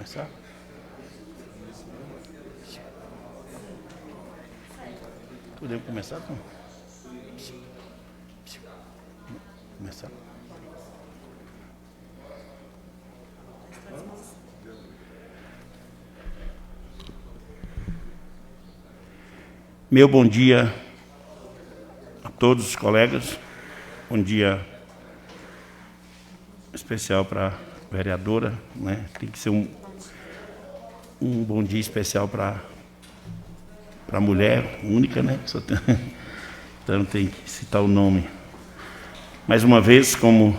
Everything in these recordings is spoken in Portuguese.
Começar? Podemos começar, Tom? Começar? Meu bom dia a todos os colegas. Bom dia especial para a vereadora, né? Tem que ser um bom dia especial para a mulher única, né? Então tem que citar o nome. Mais uma vez, como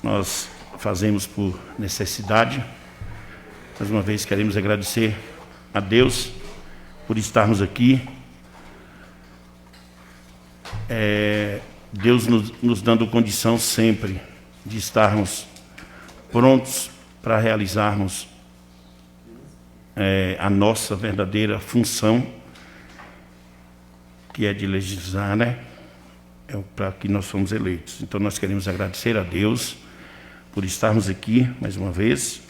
nós fazemos por necessidade, mais uma vez queremos agradecer a Deus por estarmos aqui. Deus nos dando condição sempre de estarmos prontos para realizarmos a nossa verdadeira função, que é de legislar, né? É para que nós fomos eleitos. Então nós queremos agradecer a Deus por estarmos aqui mais uma vez,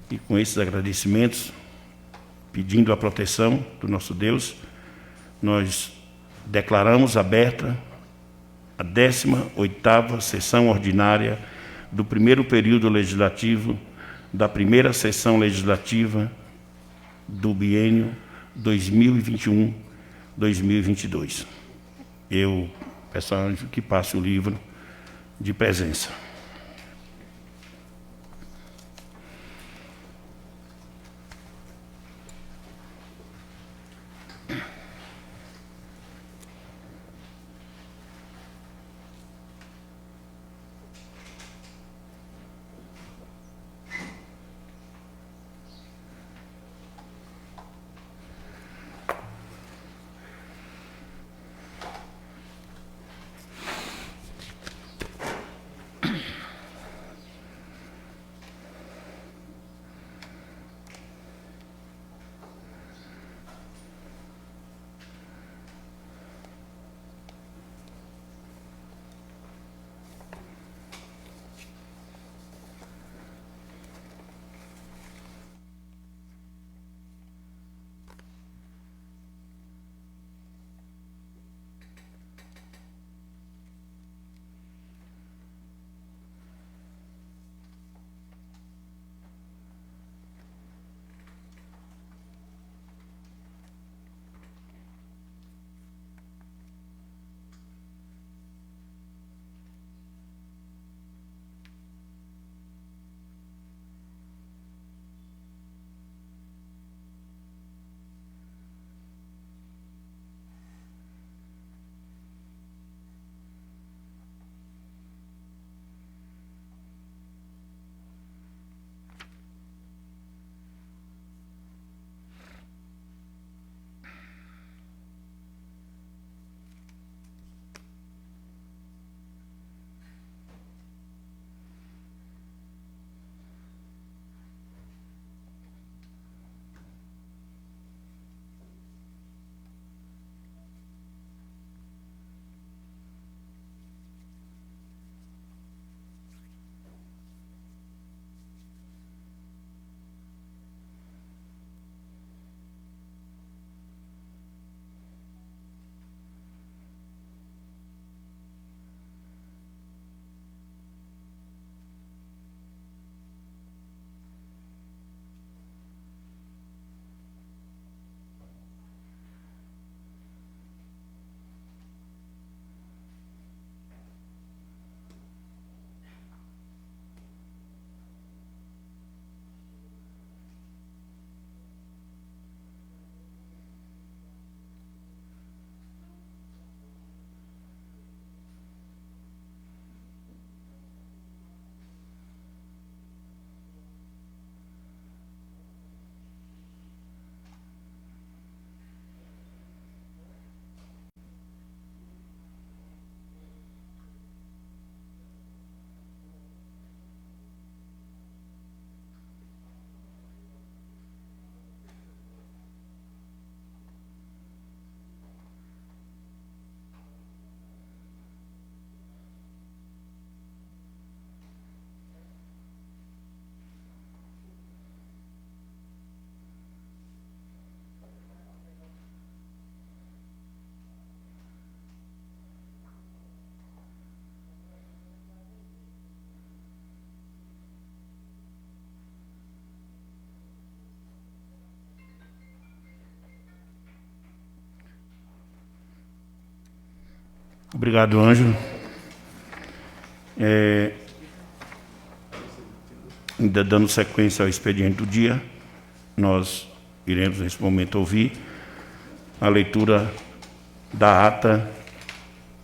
e com esses agradecimentos, pedindo a proteção do nosso Deus, nós declaramos aberta a 18ª sessão ordinária do primeiro período legislativo da primeira sessão legislativa do biênio 2021-2022. Eu peço a Ângelo que passe o livro de presença. Obrigado, Ângelo. Ainda dando sequência ao expediente do dia, nós iremos, nesse momento, ouvir a leitura da ata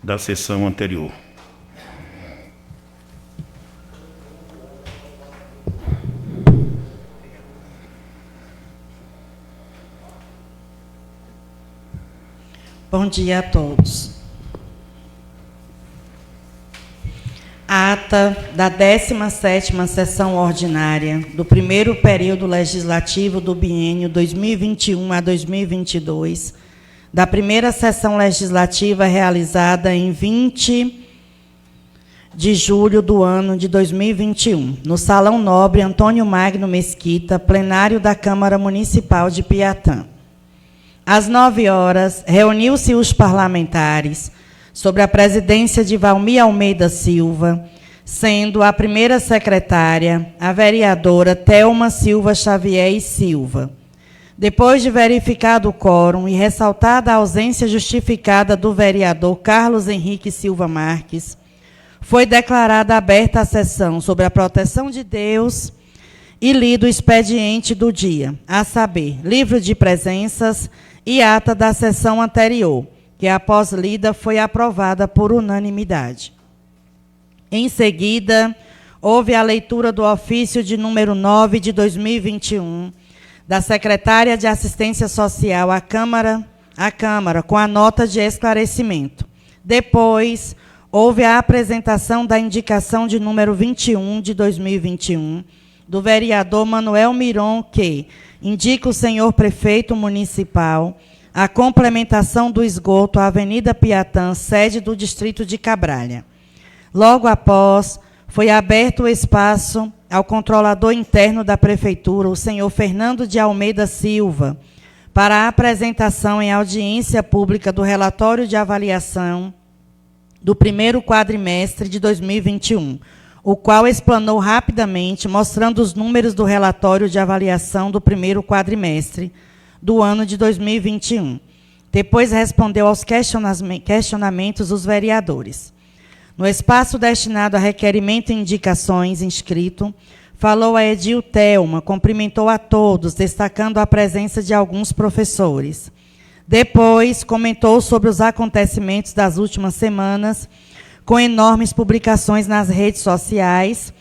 da sessão anterior. Bom dia a todos. A ata da 17ª sessão ordinária do primeiro período legislativo do biênio 2021 a 2022, da primeira sessão legislativa realizada em 20 de julho do ano de 2021, no Salão Nobre Antônio Magno Mesquita, plenário da Câmara Municipal de Piatã. Às 9 horas, reuniu-se os parlamentares, sob a presidência de Valmir Almeida Silva, sendo a primeira secretária a vereadora Thelma Silva Xavier e Silva. Depois de verificado o quórum e ressaltada a ausência justificada do vereador Carlos Henrique Silva Marques, foi declarada aberta a sessão sobre a proteção de Deus e lido o expediente do dia, a saber, livro de presenças e ata da sessão anterior, que, após lida, foi aprovada por unanimidade. Em seguida, houve a leitura do ofício de número 9 de 2021, da secretária de Assistência Social à Câmara, com a nota de esclarecimento. Depois, houve a apresentação da indicação de número 21 de 2021, do vereador Manuel Miron, que indica o senhor prefeito municipal a complementação do esgoto à Avenida Piatã, sede do distrito de Cabralha. Logo após, foi aberto o espaço ao controlador interno da prefeitura, o senhor Fernando de Almeida Silva, para a apresentação em audiência pública do relatório de avaliação do primeiro quadrimestre de 2021, o qual explanou rapidamente, mostrando os números do relatório de avaliação do primeiro quadrimestre do ano de 2021. Depois respondeu aos questionamentos dos vereadores. No espaço destinado a requerimento e indicações inscrito, falou a Edil Thelma, cumprimentou a todos, destacando a presença de alguns professores. Depois, comentou sobre os acontecimentos das últimas semanas, com enormes publicações nas redes sociais,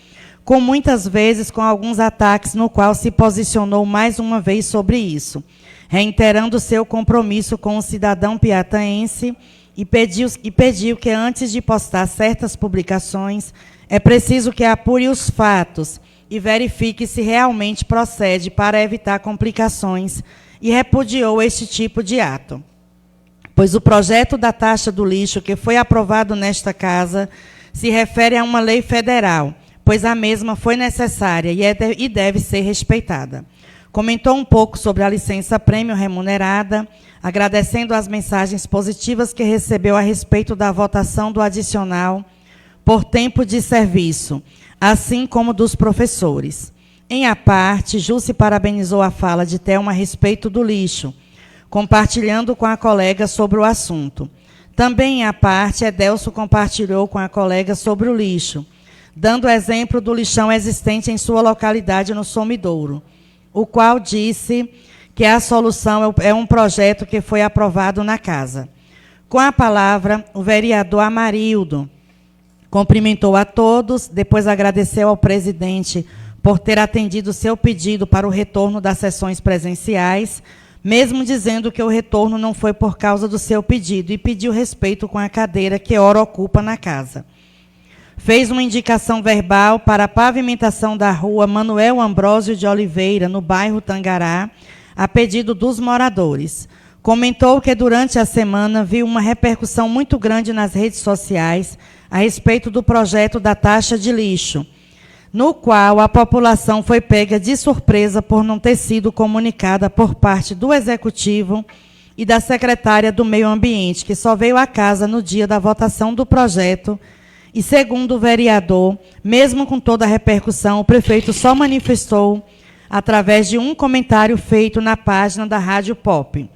com muitas vezes com alguns ataques, no qual se posicionou mais uma vez sobre isso, reiterando seu compromisso com o cidadão piataense e pediu que, antes de postar certas publicações, é preciso que apure os fatos e verifique se realmente procede para evitar complicações, e repudiou este tipo de ato, pois o projeto da taxa do lixo que foi aprovado nesta casa se refere a uma lei federal, pois a mesma foi necessária e deve ser respeitada. Comentou um pouco sobre a licença-prêmio remunerada, agradecendo as mensagens positivas que recebeu a respeito da votação do adicional por tempo de serviço, assim como dos professores. Em à parte, Ju se parabenizou a fala de Thelma a respeito do lixo, compartilhando com a colega sobre o assunto. Também, em à parte, Edelso compartilhou com a colega sobre o lixo, dando exemplo do lixão existente em sua localidade no Sumidouro, o qual disse que a solução é um projeto que foi aprovado na casa. Com a palavra, o vereador Amarildo cumprimentou a todos, depois agradeceu ao presidente por ter atendido seu pedido para o retorno das sessões presenciais, mesmo dizendo que o retorno não foi por causa do seu pedido, e pediu respeito com a cadeira que ora ocupa na casa. Fez uma indicação verbal para a pavimentação da rua Manuel Ambrósio de Oliveira, no bairro Tangará, a pedido dos moradores. Comentou que durante a semana viu uma repercussão muito grande nas redes sociais a respeito do projeto da taxa de lixo, no qual a população foi pega de surpresa por não ter sido comunicada por parte do Executivo e da secretária do Meio Ambiente, que só veio à casa no dia da votação do projeto. E, segundo o vereador, mesmo com toda a repercussão, o prefeito só manifestou através de um comentário feito na página da Rádio Pop.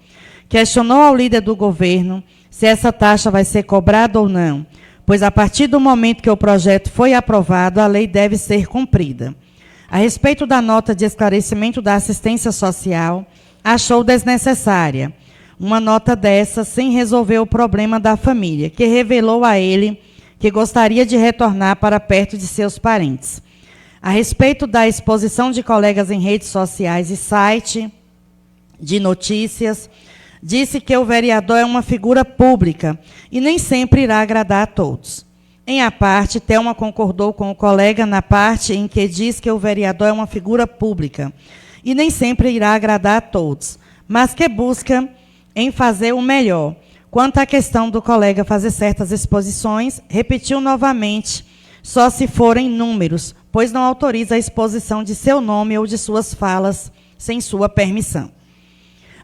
Questionou ao líder do governo se essa taxa vai ser cobrada ou não, pois a partir do momento que o projeto foi aprovado, a lei deve ser cumprida. A respeito da nota de esclarecimento da assistência social, achou desnecessária uma nota dessa sem resolver o problema da família, que revelou a ele que gostaria de retornar para perto de seus parentes. A respeito da exposição de colegas em redes sociais e site de notícias, disse que o vereador é uma figura pública e nem sempre irá agradar a todos. Em a parte, Thelma concordou com o colega na parte em que diz que o vereador é uma figura pública e nem sempre irá agradar a todos, mas que busca em fazer o melhor. Quanto à questão do colega fazer certas exposições, repetiu novamente, só se forem números, pois não autoriza a exposição de seu nome ou de suas falas sem sua permissão.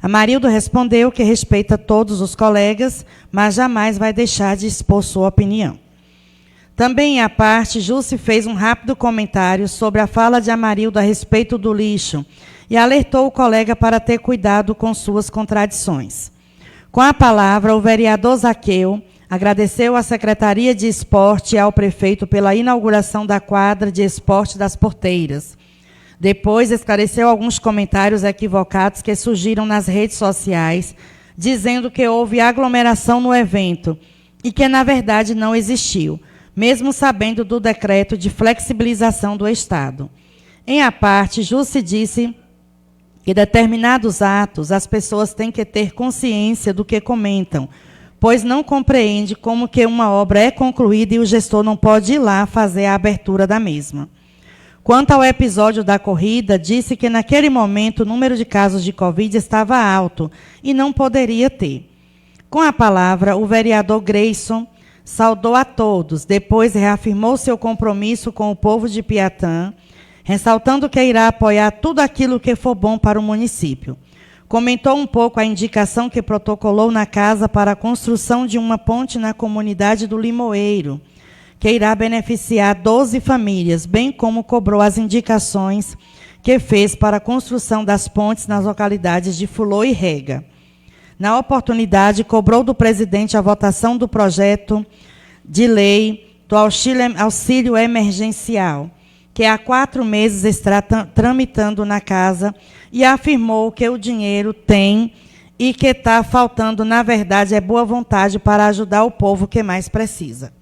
Amarildo respondeu que respeita todos os colegas, mas jamais vai deixar de expor sua opinião. Também, à parte, Jusce fez um rápido comentário sobre a fala de Amarildo a respeito do lixo e alertou o colega para ter cuidado com suas contradições. Com a palavra, o vereador Zaqueu agradeceu à Secretaria de Esporte e ao prefeito pela inauguração da quadra de esporte das Porteiras. Depois, esclareceu alguns comentários equivocados que surgiram nas redes sociais, dizendo que houve aglomeração no evento e que, na verdade, não existiu, mesmo sabendo do decreto de flexibilização do Estado. Em a parte, Jusce disse que determinados atos as pessoas têm que ter consciência do que comentam, pois não compreende como que uma obra é concluída e o gestor não pode ir lá fazer a abertura da mesma. Quanto ao episódio da corrida, disse que naquele momento o número de casos de Covid estava alto e não poderia ter. Com a palavra, o vereador Grayson saudou a todos, depois reafirmou seu compromisso com o povo de Piatã, ressaltando que irá apoiar tudo aquilo que for bom para o município. Comentou um pouco a indicação que protocolou na casa para a construção de uma ponte na comunidade do Limoeiro, que irá beneficiar 12 famílias, bem como cobrou as indicações que fez para a construção das pontes nas localidades de Fulô e Rega. Na oportunidade, cobrou do presidente a votação do projeto de lei do auxílio emergencial, que há 4 meses está tramitando na casa, e afirmou que o dinheiro tem e que está faltando, na verdade, é boa vontade para ajudar o povo que mais precisa.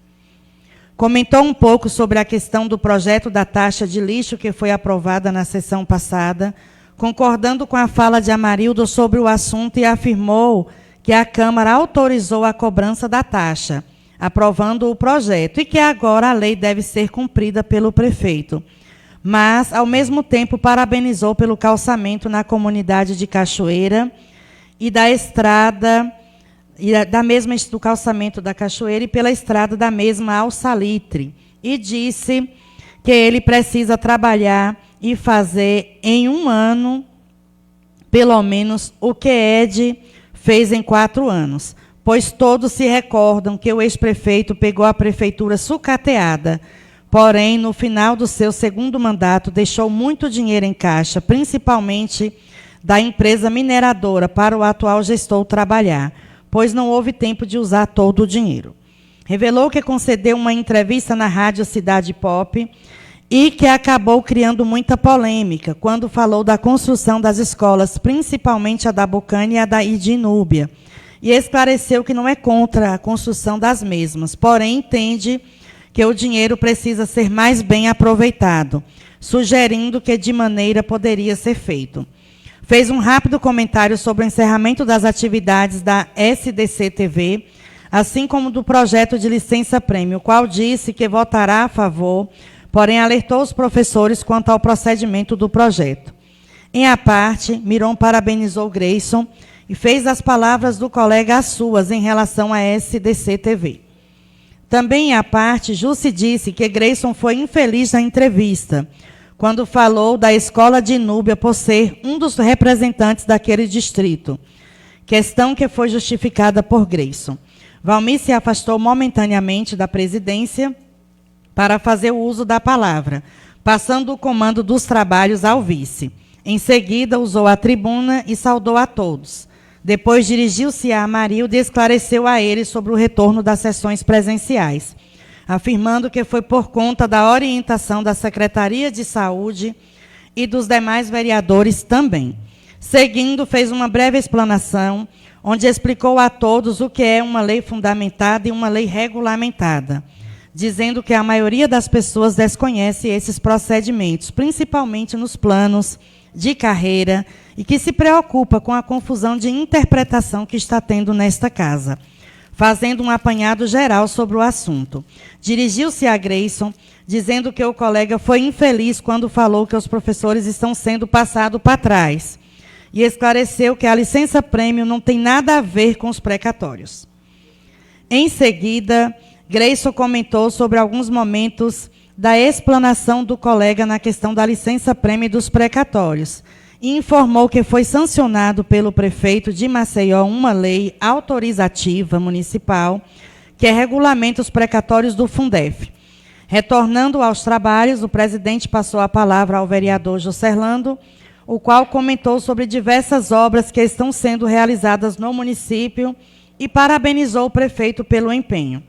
Comentou um pouco sobre a questão do projeto da taxa de lixo que foi aprovada na sessão passada, concordando com a fala de Amarildo sobre o assunto e afirmou que a Câmara autorizou a cobrança da taxa, aprovando o projeto, e que agora a lei deve ser cumprida pelo prefeito. Mas, ao mesmo tempo, parabenizou pelo calçamento na comunidade de Cachoeira e da estrada, do calçamento da Cachoeira e pela estrada da mesma ao Salitre, e disse que ele precisa trabalhar e fazer em 1 ano, pelo menos, o que Ed fez em 4 anos. Pois todos se recordam que o ex-prefeito pegou a prefeitura sucateada, porém, no final do seu 2º mandato, deixou muito dinheiro em caixa, principalmente da empresa mineradora, para o atual gestor trabalhar, pois não houve tempo de usar todo o dinheiro. Revelou que concedeu uma entrevista na rádio Cidade Pop e que acabou criando muita polêmica, quando falou da construção das escolas, principalmente a da Bucane e a da Idinúbia, e esclareceu que não é contra a construção das mesmas, porém entende que o dinheiro precisa ser mais bem aproveitado, sugerindo que de maneira poderia ser feito. Fez um rápido comentário sobre o encerramento das atividades da SDC-TV, assim como do projeto de licença-prêmio, o qual disse que votará a favor, porém alertou os professores quanto ao procedimento do projeto. Em a parte, Miron parabenizou Grayson e fez as palavras do colega as suas em relação à SDC-TV. Também, à parte, Jusce disse que Grayson foi infeliz na entrevista, quando falou da escola de Núbia por ser um dos representantes daquele distrito, questão que foi justificada por Grayson. Valmir se afastou momentaneamente da presidência para fazer o uso da palavra, passando o comando dos trabalhos ao vice. Em seguida, usou a tribuna e saudou a todos. Depois dirigiu-se a Amarildo e esclareceu a ele sobre o retorno das sessões presenciais, afirmando que foi por conta da orientação da Secretaria de Saúde e dos demais vereadores também. Seguindo, fez uma breve explanação, onde explicou a todos o que é uma lei fundamentada e uma lei regulamentada, dizendo que a maioria das pessoas desconhece esses procedimentos, principalmente nos planos de carreira, e que se preocupa com a confusão de interpretação que está tendo nesta casa, fazendo um apanhado geral sobre o assunto. Dirigiu-se a Grayson, dizendo que o colega foi infeliz quando falou que os professores estão sendo passados para trás, e esclareceu que a licença-prêmio não tem nada a ver com os precatórios. Em seguida, Grayson comentou sobre alguns momentos da explanação do colega na questão da licença-prêmio e dos precatórios, e informou que foi sancionado pelo prefeito de Maceió uma lei autorizativa municipal que regulamenta os precatórios do Fundef. Retornando aos trabalhos, o presidente passou a palavra ao vereador Joserlando, o qual comentou sobre diversas obras que estão sendo realizadas no município e parabenizou o prefeito pelo empenho.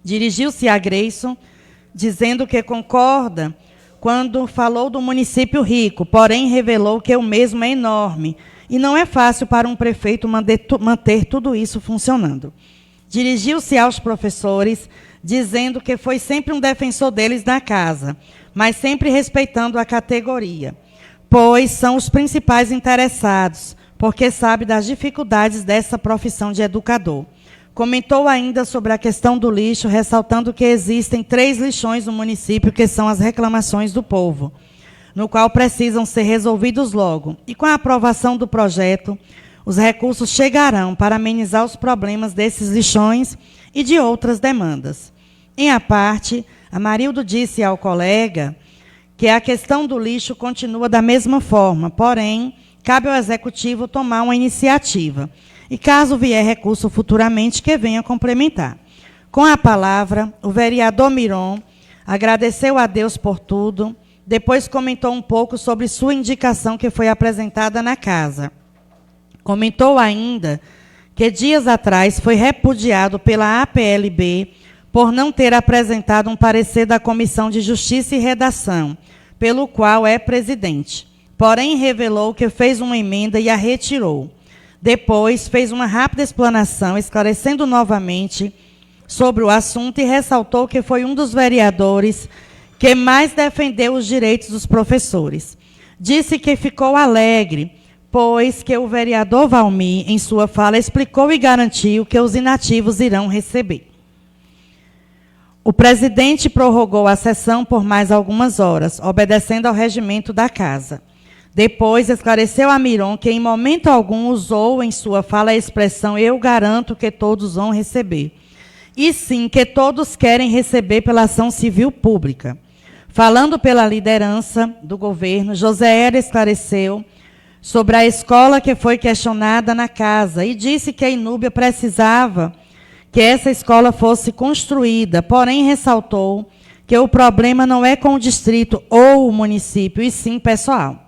Dirigiu-se a Grayson, dizendo que concorda quando falou do município rico, porém revelou que o mesmo é enorme e não é fácil para um prefeito manter tudo isso funcionando. Dirigiu-se aos professores, dizendo que foi sempre um defensor deles na casa, mas sempre respeitando a categoria, pois são os principais interessados, porque sabe das dificuldades dessa profissão de educador. Comentou ainda sobre a questão do lixo, ressaltando que existem 3 lixões no município, que são as reclamações do povo, no qual precisam ser resolvidos logo. E com a aprovação do projeto, os recursos chegarão para amenizar os problemas desses lixões e de outras demandas. Em a parte, Amarildo disse ao colega que a questão do lixo continua da mesma forma, porém, cabe ao executivo tomar uma iniciativa. E caso vier recurso futuramente, que venha complementar. Com a palavra, o vereador Miron agradeceu a Deus por tudo, depois comentou um pouco sobre sua indicação que foi apresentada na casa. Comentou ainda que dias atrás foi repudiado pela APLB por não ter apresentado um parecer da Comissão de Justiça e Redação, pelo qual é presidente. Porém, revelou que fez uma emenda e a retirou. Depois, fez uma rápida explanação, esclarecendo novamente sobre o assunto e ressaltou que foi um dos vereadores que mais defendeu os direitos dos professores. Disse que ficou alegre, pois que o vereador Valmir, em sua fala, explicou e garantiu que os inativos irão receber. O presidente prorrogou a sessão por mais algumas horas, obedecendo ao regimento da casa. Depois, esclareceu a Miron que, em momento algum, usou em sua fala a expressão "eu garanto que todos vão receber", e sim que todos querem receber pela ação civil pública. Falando pela liderança do governo, José Hélio esclareceu sobre a escola que foi questionada na casa e disse que a Inúbia precisava que essa escola fosse construída, porém ressaltou que o problema não é com o distrito ou o município, e sim pessoal.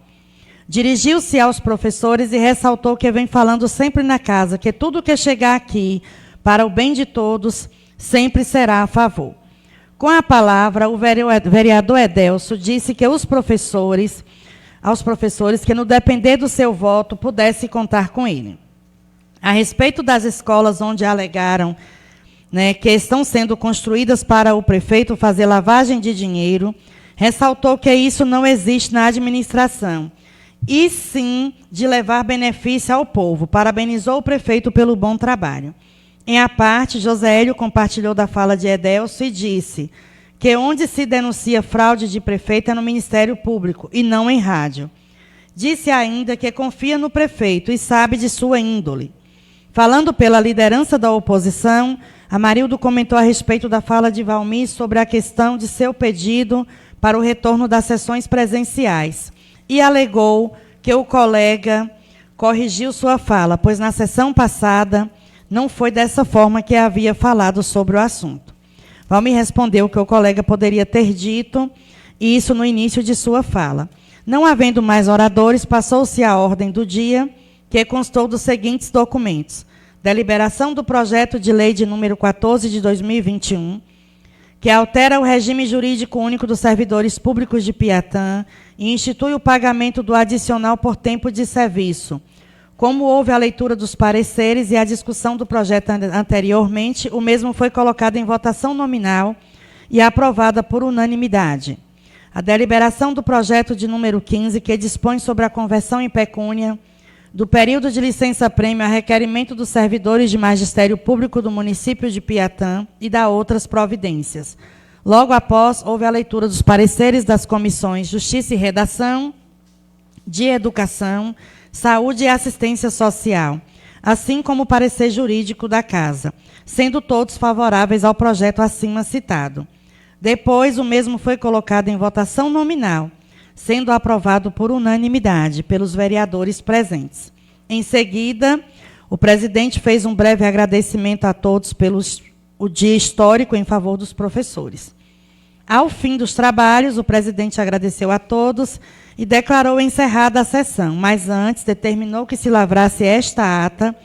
Dirigiu-se aos professores e ressaltou que vem falando sempre na casa, que tudo que chegar aqui para o bem de todos sempre será a favor. Com a palavra, o vereador Edelso disse que aos professores, que no depender do seu voto, pudesse contar com ele. A respeito das escolas onde alegaram que estão sendo construídas para o prefeito fazer lavagem de dinheiro, ressaltou que isso não existe na administração, e sim de levar benefício ao povo. Parabenizou o prefeito pelo bom trabalho. Em a parte, José Hélio compartilhou da fala de Edelso e disse que onde se denuncia fraude de prefeito é no Ministério Público e não em rádio. Disse ainda que confia no prefeito e sabe de sua índole. Falando pela liderança da oposição, Amarildo comentou a respeito da fala de Valmir sobre a questão de seu pedido para o retorno das sessões presenciais e alegou que o colega corrigiu sua fala, pois na sessão passada não foi dessa forma que havia falado sobre o assunto. Valmir respondeu que o colega poderia ter dito isso no início de sua fala. Não havendo mais oradores, passou-se a ordem do dia, que constou dos seguintes documentos: deliberação do projeto de lei de número 14 de 2021, que altera o regime jurídico único dos servidores públicos de Piatã e institui o pagamento do adicional por tempo de serviço. Como houve a leitura dos pareceres e a discussão do projeto anteriormente, o mesmo foi colocado em votação nominal e aprovada por unanimidade. A deliberação do projeto de número 15, que dispõe sobre a conversão em pecúnia do período de licença-prêmio a requerimento dos servidores de magistério público do município de Piatã e da outras providências. Logo após, houve a leitura dos pareceres das comissões Justiça e Redação, de Educação, Saúde e Assistência Social, assim como o parecer jurídico da Casa, sendo todos favoráveis ao projeto acima citado. Depois, o mesmo foi colocado em votação nominal, sendo aprovado por unanimidade pelos vereadores presentes. Em seguida, o presidente fez um breve agradecimento a todos pelo dia histórico em favor dos professores. Ao fim dos trabalhos, o presidente agradeceu a todos e declarou encerrada a sessão, mas antes determinou que se lavrasse esta ata,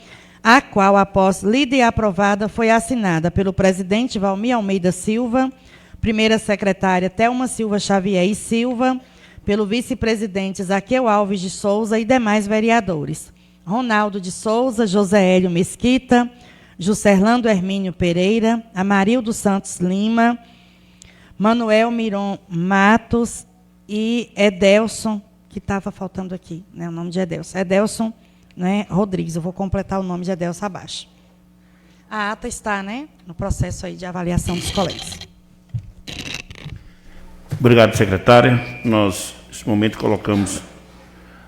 a qual, após lida e aprovada, foi assinada pelo presidente Valmir Almeida Silva, primeira secretária Thelma Silva Xavier e Silva, pelo vice-presidente Zaqueu Alves de Souza e demais vereadores: Ronaldo de Souza, José Hélio Mesquita, Juscelando Hermínio Pereira, Amarildo Santos Lima, Manuel Miron Matos e Edelson, que estava faltando aqui, né, o nome de Edelson. Edelson, né, Rodrigues, eu vou completar o nome de Edelson abaixo. A ata está, né, no processo aí de avaliação dos colegas. Obrigado, secretária. Nós, nesse momento, colocamos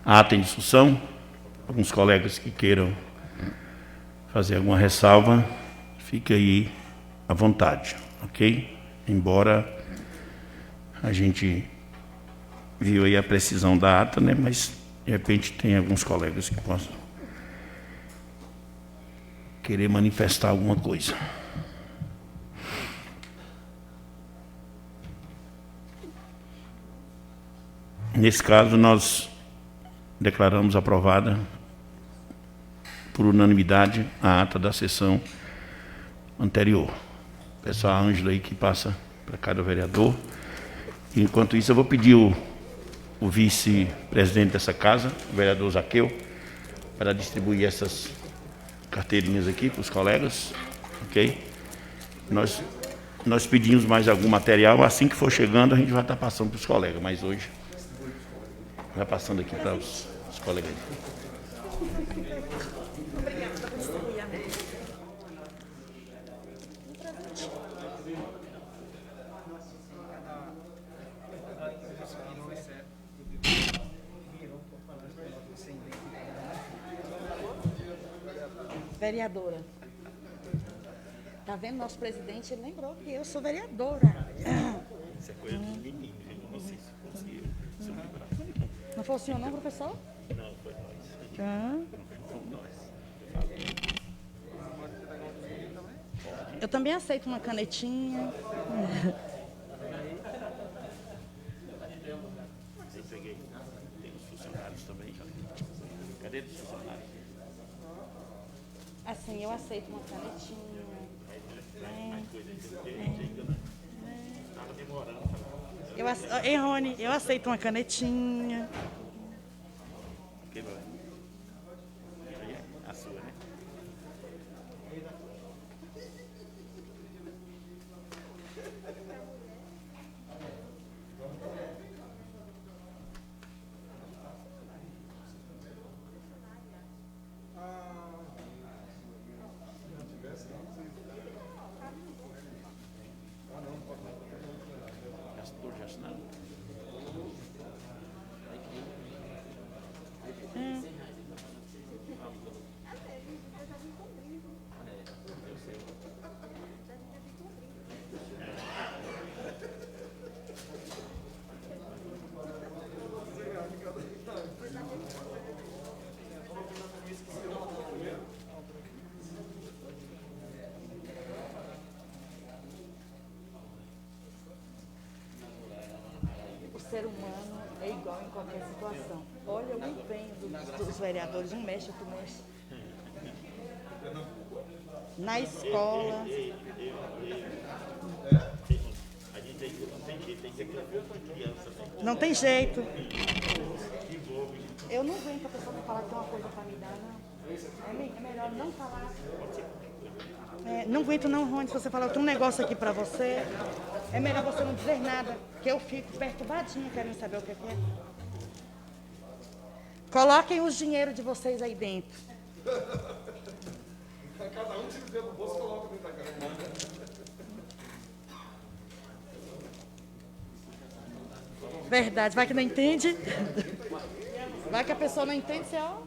a ata em discussão. Alguns colegas que queiram fazer alguma ressalva, fique aí à vontade, ok? Embora a gente viu aí a precisão da ata, né? Mas, de repente, tem alguns colegas que possam querer manifestar alguma coisa. Nesse caso, nós declaramos aprovada, por unanimidade, a ata da sessão anterior. Peço a Ângela aí que passa para cada vereador. Enquanto isso, eu vou pedir o vice-presidente dessa casa, o vereador Zaqueu, para distribuir essas carteirinhas aqui para os colegas, ok? Nós pedimos mais algum material, assim que for chegando a gente vai estar passando para os colegas, mas hoje vai passando aqui para os colegas. Vereadora. Está vendo? Nosso presidente ele lembrou que eu sou vereadora. Isso é coisa dos meninos, não sei se conseguiu se lembrar. Não foi o senhor não, professor? Não, foi nós. Fomos nós. Eu também aceito uma canetinha. Eu peguei. Tem os funcionários também. Cadê os funcionários? Assim, eu aceito uma canetinha. Estava demorando. Ei, Rony, eu aceito uma canetinha. Ok, vai. Aí é a sua, né? Já assinaram? O ser humano é igual em qualquer situação. Olha, eu nem venho dos vereadores, um mexe, outro mexe. Na escola. Não tem jeito. Eu não venho para a pessoa falar que tem uma coisa para me dar, não. É melhor não falar. Não aguento não, Rony, se você falar, eu tenho um negócio aqui para você. É melhor você não dizer nada, que eu fico perturbadinha querendo saber o que é. Coloquem os dinheiros de vocês aí dentro. Cada um tira o dedo do bolso e coloca dentro da cara. Verdade, vai que não entende. Vai que a pessoa não entende, você ó.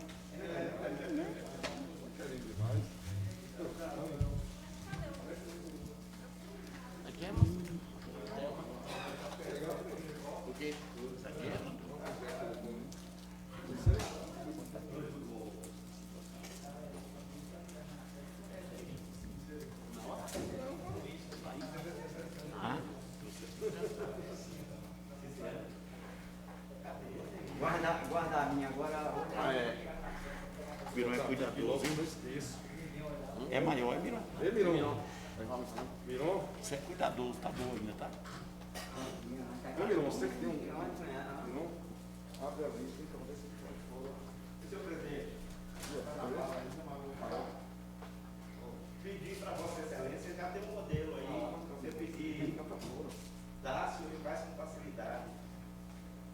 Guarda a minha agora. Miron é cuidadoso. É maior, é Miron. É Miron. Miron? Você é cuidadoso, tá bom ainda, tá? É Miron, você que tem um. Miron? Abre ali, fica, vamos ver se pode fora. Seu presidente. Pedir para Vossa Excelência, já tem um modelo aí, você pedir, dá, senhor, faz com facilidade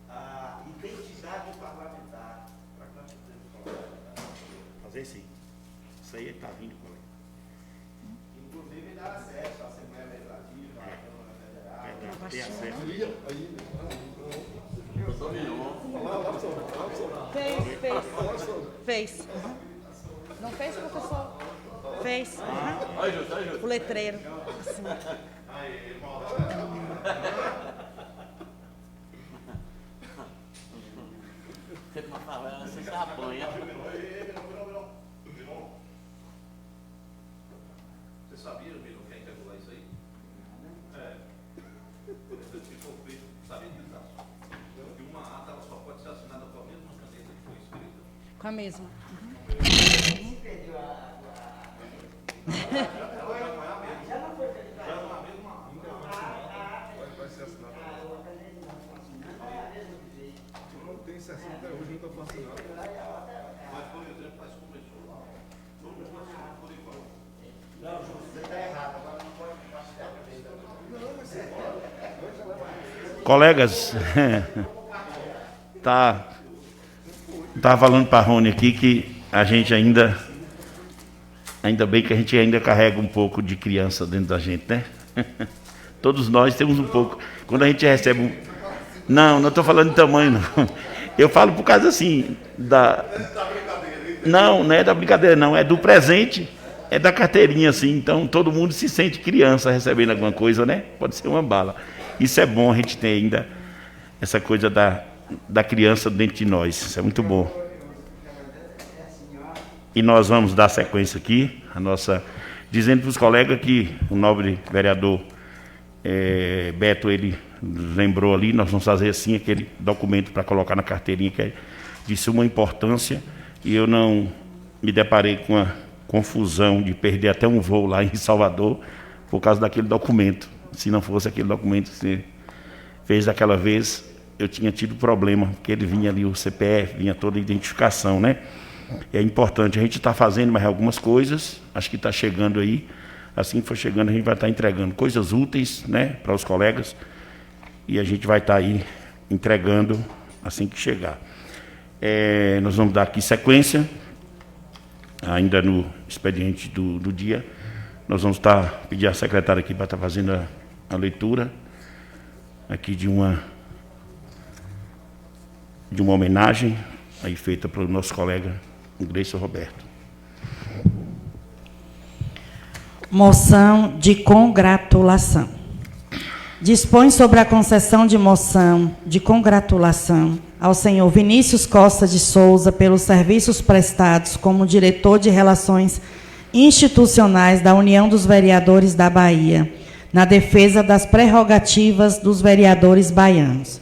a identidade parlamentar, para que nós podemos colocar. Fazer sim. Isso aí tá vindo, colega. Inclusive dá acesso à Assembleia Legislativa, à Câmara Federal. Tem acesso. Fez. Não fez, professor? Fez. O letreiro. Assim. Você com uma favela, você se apanha. Você sabia, Miro, quem quer regular isso aí? Se for feito, sabia disso. Que uma ata ela só pode ser assinada com a mesma caneta que foi escrita. Com a mesma. Vai ser assinado. Não tem sessão até hoje, nunca foi assinado. Mas, por exemplo, faz começou lá. Todo mundo assinou por igual. Não, você está errado. Agora não pode compartilhar a Colegas, tá falando para a Rony aqui que a gente ainda bem que a gente ainda carrega um pouco de criança dentro da gente, né? Todos nós temos um pouco. Quando a gente recebe não estou falando de tamanho, não. Eu falo por causa assim, não é da brincadeira, não, é do presente, é da carteirinha, assim, então todo mundo se sente criança recebendo alguma coisa, né? Pode ser uma bala. Isso é bom, a gente ter ainda essa coisa da criança dentro de nós, isso é muito bom. E nós vamos dar sequência aqui, dizendo para os colegas que o nobre vereador Beto, ele lembrou ali, nós vamos fazer assim aquele documento para colocar na carteirinha, que é de suma importância, e eu não me deparei com a confusão de perder até um voo lá em Salvador por causa daquele documento. Se não fosse aquele documento que você fez daquela vez, eu tinha tido problema, porque ele vinha ali o CPF, vinha toda a identificação, né? É importante, a gente está fazendo mais algumas coisas, acho que está chegando aí, assim que for chegando a gente vai estar entregando coisas úteis, né, para os colegas, e a gente vai estar aí entregando assim que chegar. Nós vamos dar aqui sequência, ainda no expediente do dia, nós vamos pedir à secretária aqui para estar fazendo a leitura aqui de uma homenagem aí feita pelo nosso colega Gleison Roberto. Moção de congratulação. Dispõe sobre a concessão de moção de congratulação ao senhor Vinícius Costa de Souza pelos serviços prestados como diretor de Relações Institucionais da União dos Vereadores da Bahia, na defesa das prerrogativas dos vereadores baianos.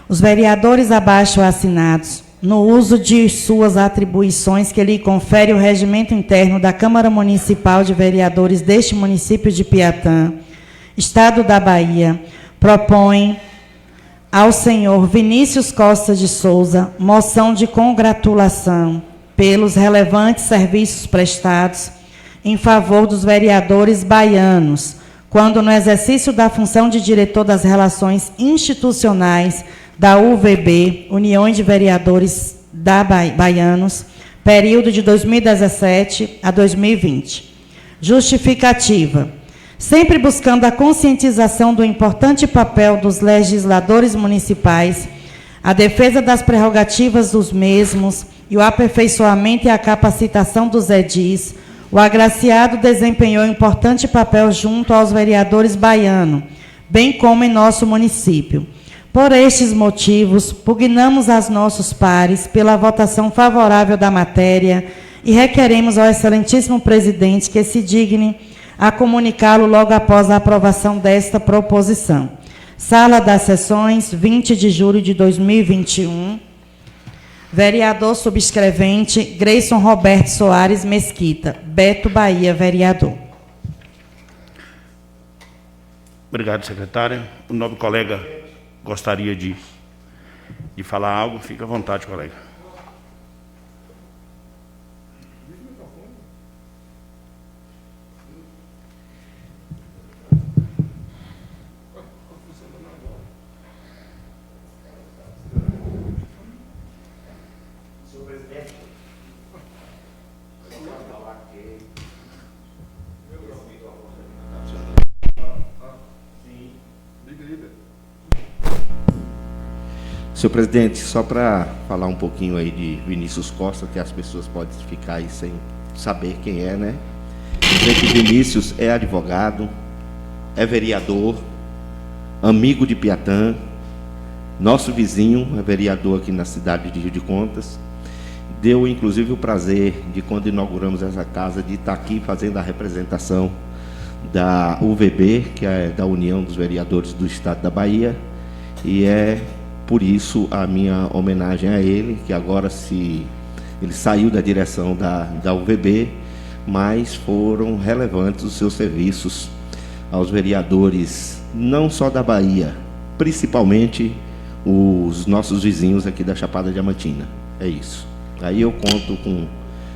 Os vereadores abaixo assinados no uso de suas atribuições que lhe confere o regimento interno da Câmara Municipal de Vereadores deste município de Piatã, Estado da Bahia, propõe ao senhor Vinícius Costa de Souza moção de congratulação pelos relevantes serviços prestados em favor dos vereadores baianos, quando no exercício da função de diretor das relações institucionais da UVB, União de Vereadores Baianos, período de 2017 a 2020. Justificativa. Sempre buscando a conscientização do importante papel dos legisladores municipais, a defesa das prerrogativas dos mesmos e o aperfeiçoamento e a capacitação dos edis, o agraciado desempenhou importante papel junto aos vereadores baianos, bem como em nosso município. Por estes motivos, pugnamos aos nossos pares pela votação favorável da matéria e requeremos ao excelentíssimo presidente que se digne a comunicá-lo logo após a aprovação desta proposição. Sala das Sessões, 20 de julho de 2021. Vereador subscrevente, Grayson Roberto Soares Mesquita. Beto, Bahia, vereador. Obrigado, secretária. O nobre colega gostaria de falar algo. Fique à vontade, colega. Senhor presidente, senhor presidente, só para falar um pouquinho aí de Vinícius Costa, que as pessoas podem ficar aí sem saber quem é, né? Dizer que Vinícius é advogado, é vereador, amigo de Piatã, nosso vizinho, é vereador aqui na cidade de Rio de Contas. Deu, inclusive, o prazer de, quando inauguramos essa casa, de estar aqui fazendo a representação da UVB, que é da União dos Vereadores do Estado da Bahia, e é por isso a minha homenagem a ele, que agora ele saiu da direção da UVB, mas foram relevantes os seus serviços aos vereadores, não só da Bahia, principalmente os nossos vizinhos aqui da Chapada Diamantina. É isso. Aí eu conto com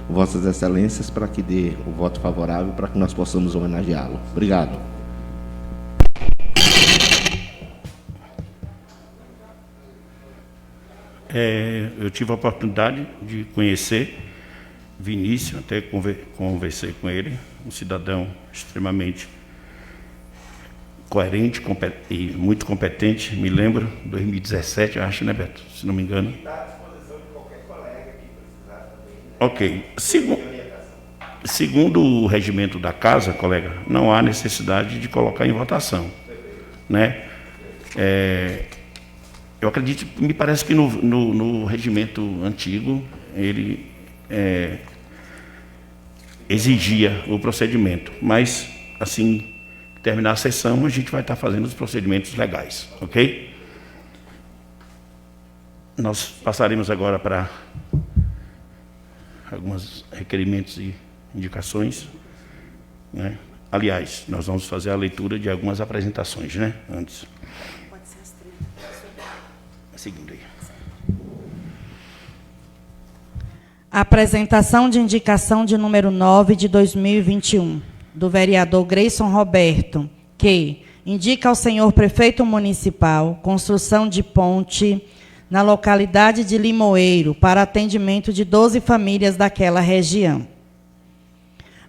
Vossas Excelências para que dê o voto favorável para que nós possamos homenageá-lo. Obrigado. Eu tive a oportunidade de conhecer Vinícius, até conversei com ele, um cidadão extremamente coerente e muito competente. Me lembro, 2017, eu acho, né, Beto? Se não me engano. Está à disposição de qualquer colega que precisar também. Ok. Segundo o regimento da casa, colega, não há necessidade de colocar em votação, né? Eu acredito, me parece que no regimento antigo, ele exigia o procedimento, mas, assim, terminar a sessão, a gente vai estar fazendo os procedimentos legais, ok? Nós passaremos agora para alguns requerimentos e indicações, né? Aliás, nós vamos fazer a leitura de algumas apresentações, né? Antes. Seguindo aí. Apresentação de indicação de número 9 de 2021, do vereador Grayson Roberto, que indica ao senhor prefeito municipal construção de ponte na localidade de Limoeiro para atendimento de 12 famílias daquela região.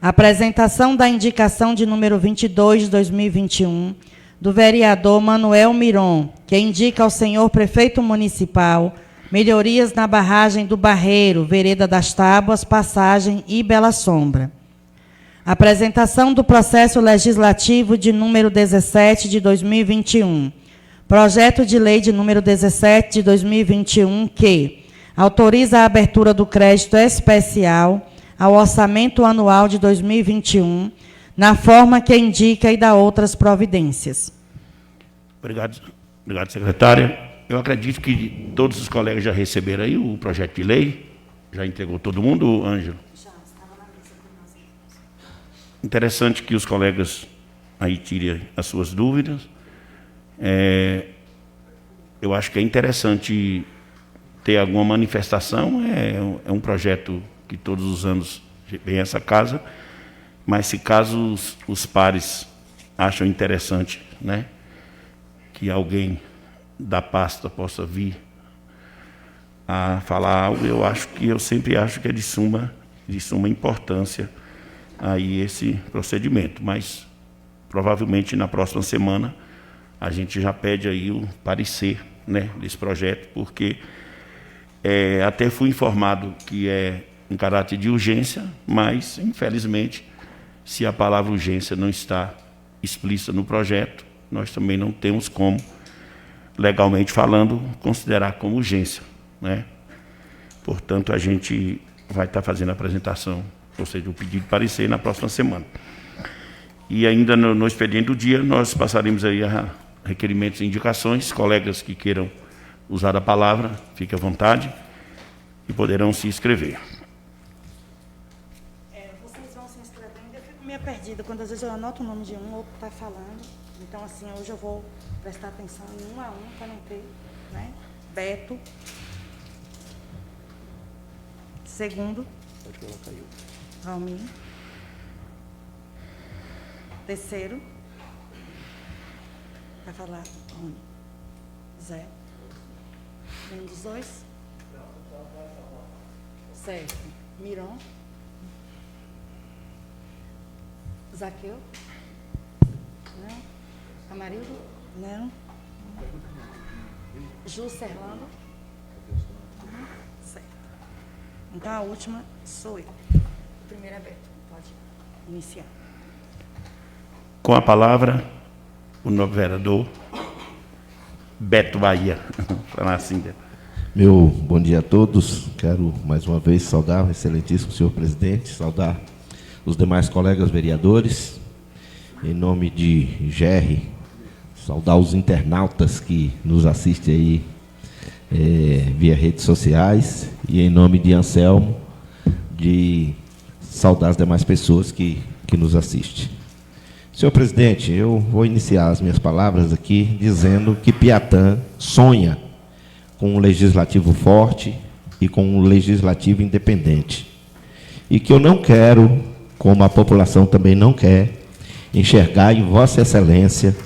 Apresentação da indicação de número 22 de 2021, do vereador Manuel Miron, que indica ao senhor prefeito municipal melhorias na barragem do Barreiro, Vereda das Tábuas, Passagem e Bela Sombra. Apresentação do processo legislativo de número 17 de 2021. Projeto de lei de número 17 de 2021, que autoriza a abertura do crédito especial ao orçamento anual de 2021, na forma que indica e dá outras providências. Obrigado, secretária. Eu acredito que todos os colegas já receberam aí o projeto de lei. Já entregou todo mundo, Ângelo? Já, estava na mesa com nós. Interessante que os colegas aí tirem as suas dúvidas. Eu acho que é interessante ter alguma manifestação. É um projeto que todos os anos vem a essa casa, mas se caso os pares acham interessante, né, que alguém da pasta possa vir a falar algo, eu sempre acho que é de suma importância aí esse procedimento, mas provavelmente na próxima semana a gente já pede aí o parecer, né, desse projeto, porque até fui informado que é em caráter de urgência, mas infelizmente, se a palavra urgência não está explícita no projeto, nós também não temos como, legalmente falando, considerar como urgência, né? Portanto, a gente vai estar fazendo a apresentação, ou seja, o pedido de parecer na próxima semana. E ainda no expediente do dia, nós passaremos aí a requerimentos e indicações. Colegas que queiram usar a palavra, fiquem à vontade e poderão se inscrever. Vocês vão se inscrevendo, eu fico meio perdida quando às vezes eu anoto o nome de um, outro está falando. Então, assim, hoje eu vou prestar atenção em um a um, para não ter, né? Beto. Segundo. Pode colocar aí. Valmir. Terceiro. Vai falar onde? Zé. Um dos dois? Certo. Miron. Zaqueu? Não. Amarildo? Não. Juscelando? Certo. Então a última sou eu. O primeiro é Beto. Pode iniciar. Com a palavra, o novo vereador Beto Bahia. Falar assim, Beto. Meu bom dia a todos. Quero mais uma vez saudar o excelentíssimo senhor presidente, saudar os demais colegas vereadores, em nome de Gerry, saudar os internautas que nos assistem aí via redes sociais, e em nome de Anselmo, de saudar as demais pessoas que nos assistem. Senhor presidente, eu vou iniciar as minhas palavras aqui dizendo que Piatã sonha com um legislativo forte e com um legislativo independente. E que eu não quero, como a população também não quer, enxergar em Vossa Excelência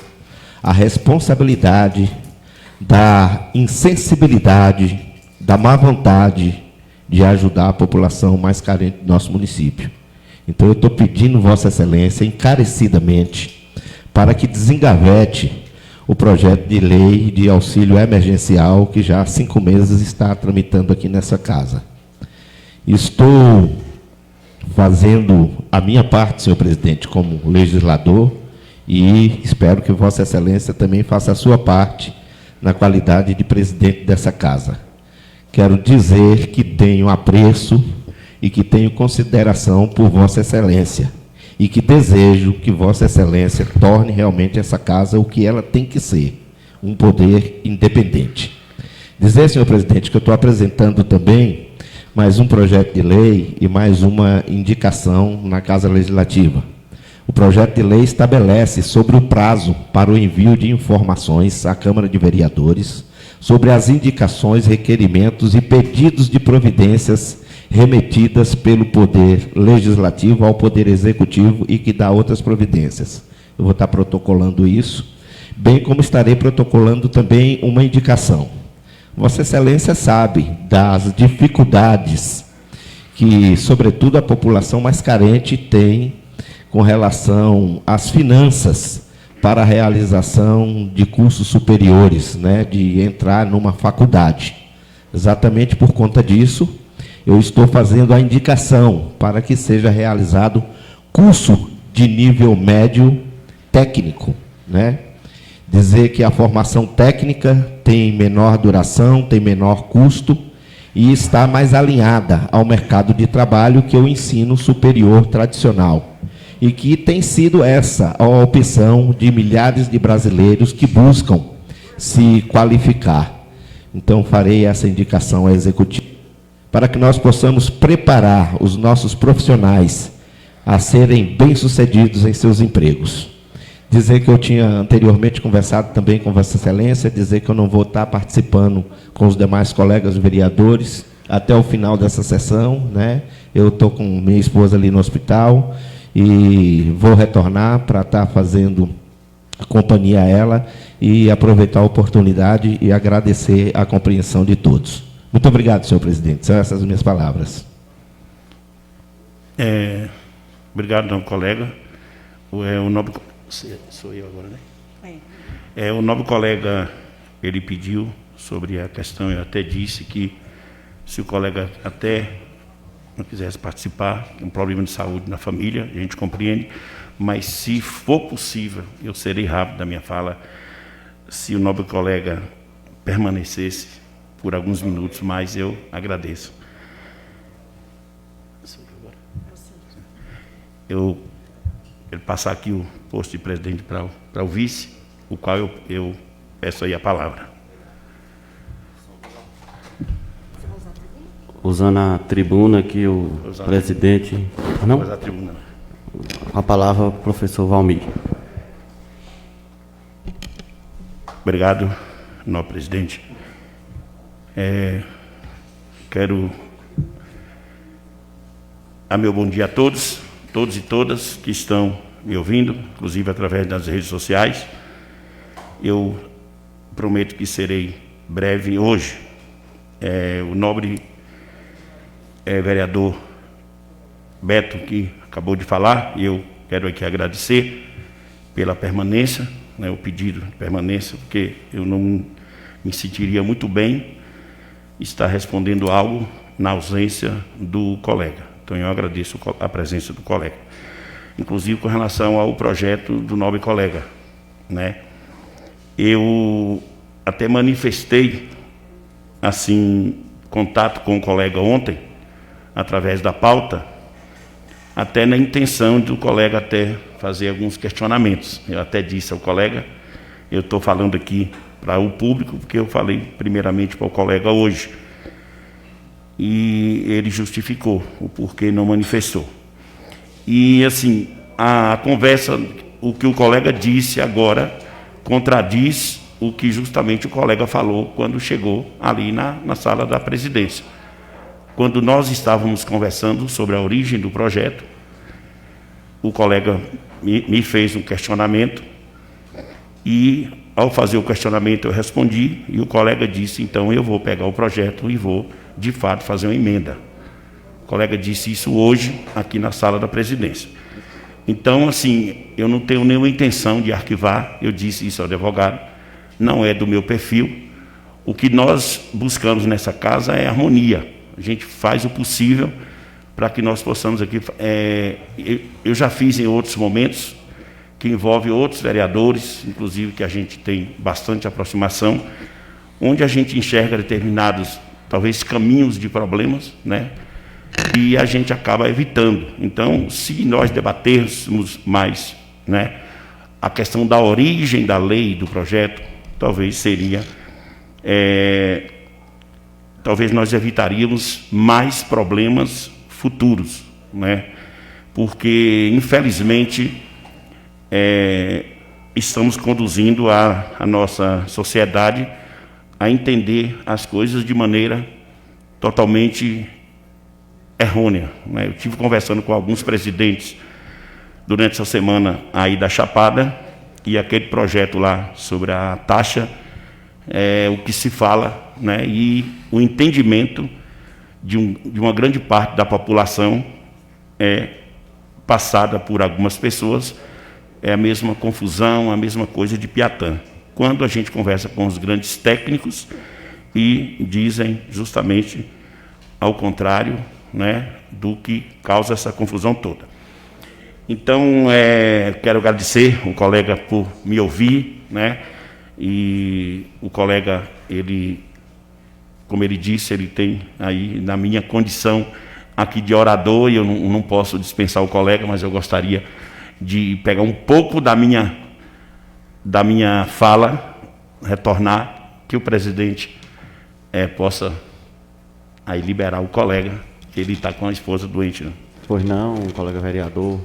a responsabilidade da insensibilidade, da má vontade de ajudar a população mais carente do nosso município. Então, eu estou pedindo Vossa Excelência, encarecidamente, para que desengavete o projeto de lei de auxílio emergencial, que já há 5 meses está tramitando aqui nessa casa. Estou fazendo a minha parte, senhor presidente, como legislador, e espero que Vossa Excelência também faça a sua parte na qualidade de presidente dessa casa. Quero dizer que tenho apreço e que tenho consideração por Vossa Excelência, e que desejo que Vossa Excelência torne realmente essa casa o que ela tem que ser, um poder independente. Dizer, senhor presidente, que eu estou apresentando também mais um projeto de lei e mais uma indicação na Casa Legislativa. O projeto de lei estabelece sobre o prazo para o envio de informações à Câmara de Vereadores sobre as indicações, requerimentos e pedidos de providências remetidas pelo Poder Legislativo ao Poder Executivo e que dá outras providências. Eu vou estar protocolando isso, bem como estarei protocolando também uma indicação. Vossa Excelência sabe das dificuldades que, sobretudo, a população mais carente tem com relação às finanças para a realização de cursos superiores, né, de entrar numa faculdade. Exatamente por conta disso, eu estou fazendo a indicação para que seja realizado curso de nível médio técnico, né? Dizer que a formação técnica tem menor duração, tem menor custo e está mais alinhada ao mercado de trabalho que o ensino superior tradicional. E que tem sido essa a opção de milhares de brasileiros que buscam se qualificar. Então, farei essa indicação à executiva para que nós possamos preparar os nossos profissionais a serem bem-sucedidos em seus empregos. Dizer que eu tinha anteriormente conversado também com Vossa Excelência, dizer que eu não vou estar participando com os demais colegas vereadores até o final dessa sessão, né? Eu estou com minha esposa ali no hospital e vou retornar para estar fazendo companhia a ela e aproveitar a oportunidade e agradecer a compreensão de todos. Muito obrigado, senhor presidente. São essas as minhas palavras. Obrigado, não, colega. O nobre... Sou eu agora, né? O nobre colega, ele pediu sobre a questão, eu até disse que se o colega até não quisesse participar, tem um problema de saúde na família, a gente compreende, mas se for possível, eu serei rápido na minha fala, se o nobre colega permanecesse por alguns minutos mais, eu agradeço. Eu passar aqui o posto de presidente para o vice, o qual eu peço aí a palavra. Usando a tribuna aqui, o presidente... Não? A tribuna. A palavra, professor Valmir. Obrigado, nobre presidente. Quero dar meu bom dia a todos e todas que estão me ouvindo, inclusive através das redes sociais. Eu prometo que serei breve hoje. O nobre vereador Beto, que acabou de falar, e eu quero aqui agradecer pela permanência, né, o pedido de permanência, porque eu não me sentiria muito bem estar respondendo algo na ausência do colega. Então, eu agradeço a presença do colega. Inclusive, com relação ao projeto do nobre colega, né? Eu até manifestei, assim, contato com o colega ontem, através da pauta, até na intenção do colega até fazer alguns questionamentos. Eu até disse ao colega, eu estou falando aqui para o público, porque eu falei primeiramente para o colega hoje. E ele justificou o porquê não manifestou. E, assim, a conversa, o que o colega disse agora, contradiz o que justamente o colega falou quando chegou ali na sala da presidência. Quando nós estávamos conversando sobre a origem do projeto, o colega me fez um questionamento e, ao fazer o questionamento, eu respondi e o colega disse, então eu vou pegar o projeto e vou, de fato, fazer uma emenda. O colega disse isso hoje aqui na sala da presidência. Então, assim, eu não tenho nenhuma intenção de arquivar, eu disse isso ao advogado, não é do meu perfil. O que nós buscamos nessa casa é harmonia. A gente faz o possível para que nós possamos aqui... eu já fiz em outros momentos, que envolve outros vereadores, inclusive que a gente tem bastante aproximação, onde a gente enxerga determinados, talvez, caminhos de problemas, né? E a gente acaba evitando. Então, se nós debatermos mais, né, a questão da origem da lei, do projeto, talvez seria... talvez nós evitaríamos mais problemas futuros, né? Porque, infelizmente, estamos conduzindo a nossa sociedade a entender as coisas de maneira totalmente errônea, né? Eu estive conversando com alguns presidentes durante essa semana aí da Chapada, e aquele projeto lá sobre a taxa, o que se fala, né? E o entendimento de uma grande parte da população passada por algumas pessoas é a mesma confusão, a mesma coisa de Piatã. Quando a gente conversa com os grandes técnicos e dizem justamente ao contrário, né, do que causa essa confusão toda. Então, quero agradecer o colega por me ouvir, né? E o colega, ele, como ele disse, ele tem aí, na minha condição aqui de orador, e eu não posso dispensar o colega, mas eu gostaria de pegar um pouco da minha fala, retornar, que o presidente possa aí liberar o colega, que ele está com a esposa doente. Né? Pois não, colega vereador.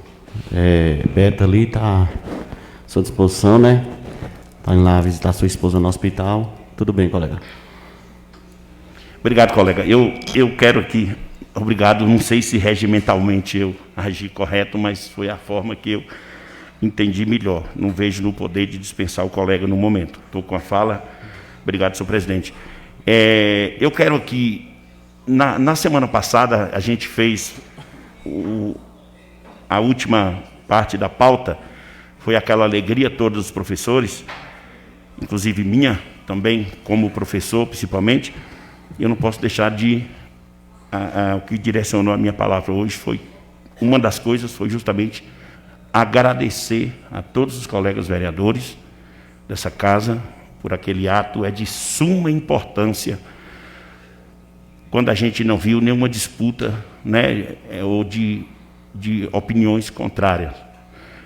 Beto ali está à sua disposição, né? Está indo lá visitar sua esposa no hospital. Tudo bem, colega. Obrigado, colega. Eu quero aqui, obrigado, não sei se regimentalmente eu agi correto, mas foi a forma que eu entendi melhor. Não vejo no poder de dispensar o colega no momento. Estou com a fala. Obrigado, senhor presidente. Eu quero aqui, na semana passada, a gente fez a última parte da pauta, foi aquela alegria toda dos professores, inclusive minha também, como professor, principalmente. Eu não posso deixar de... o que direcionou a minha palavra hoje foi... Uma das coisas foi justamente agradecer a todos os colegas vereadores dessa casa por aquele ato. É de suma importância quando a gente não viu nenhuma disputa, né, ou de opiniões contrárias.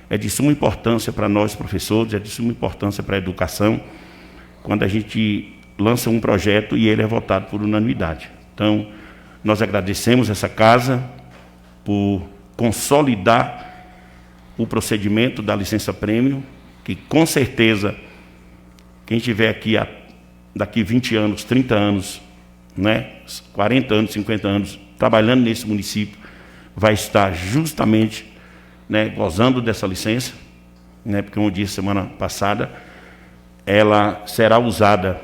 É de suma importância para nós, professores, é de suma importância para a educação, quando a gente lança um projeto e ele é votado por unanimidade. Então, nós agradecemos essa casa por consolidar o procedimento da licença-prêmio, que com certeza, quem estiver aqui daqui 20 anos, 30 anos, né, 40 anos, 50 anos, trabalhando nesse município, vai estar justamente, né, gozando dessa licença, né, porque, como eu disse semana passada, ela será usada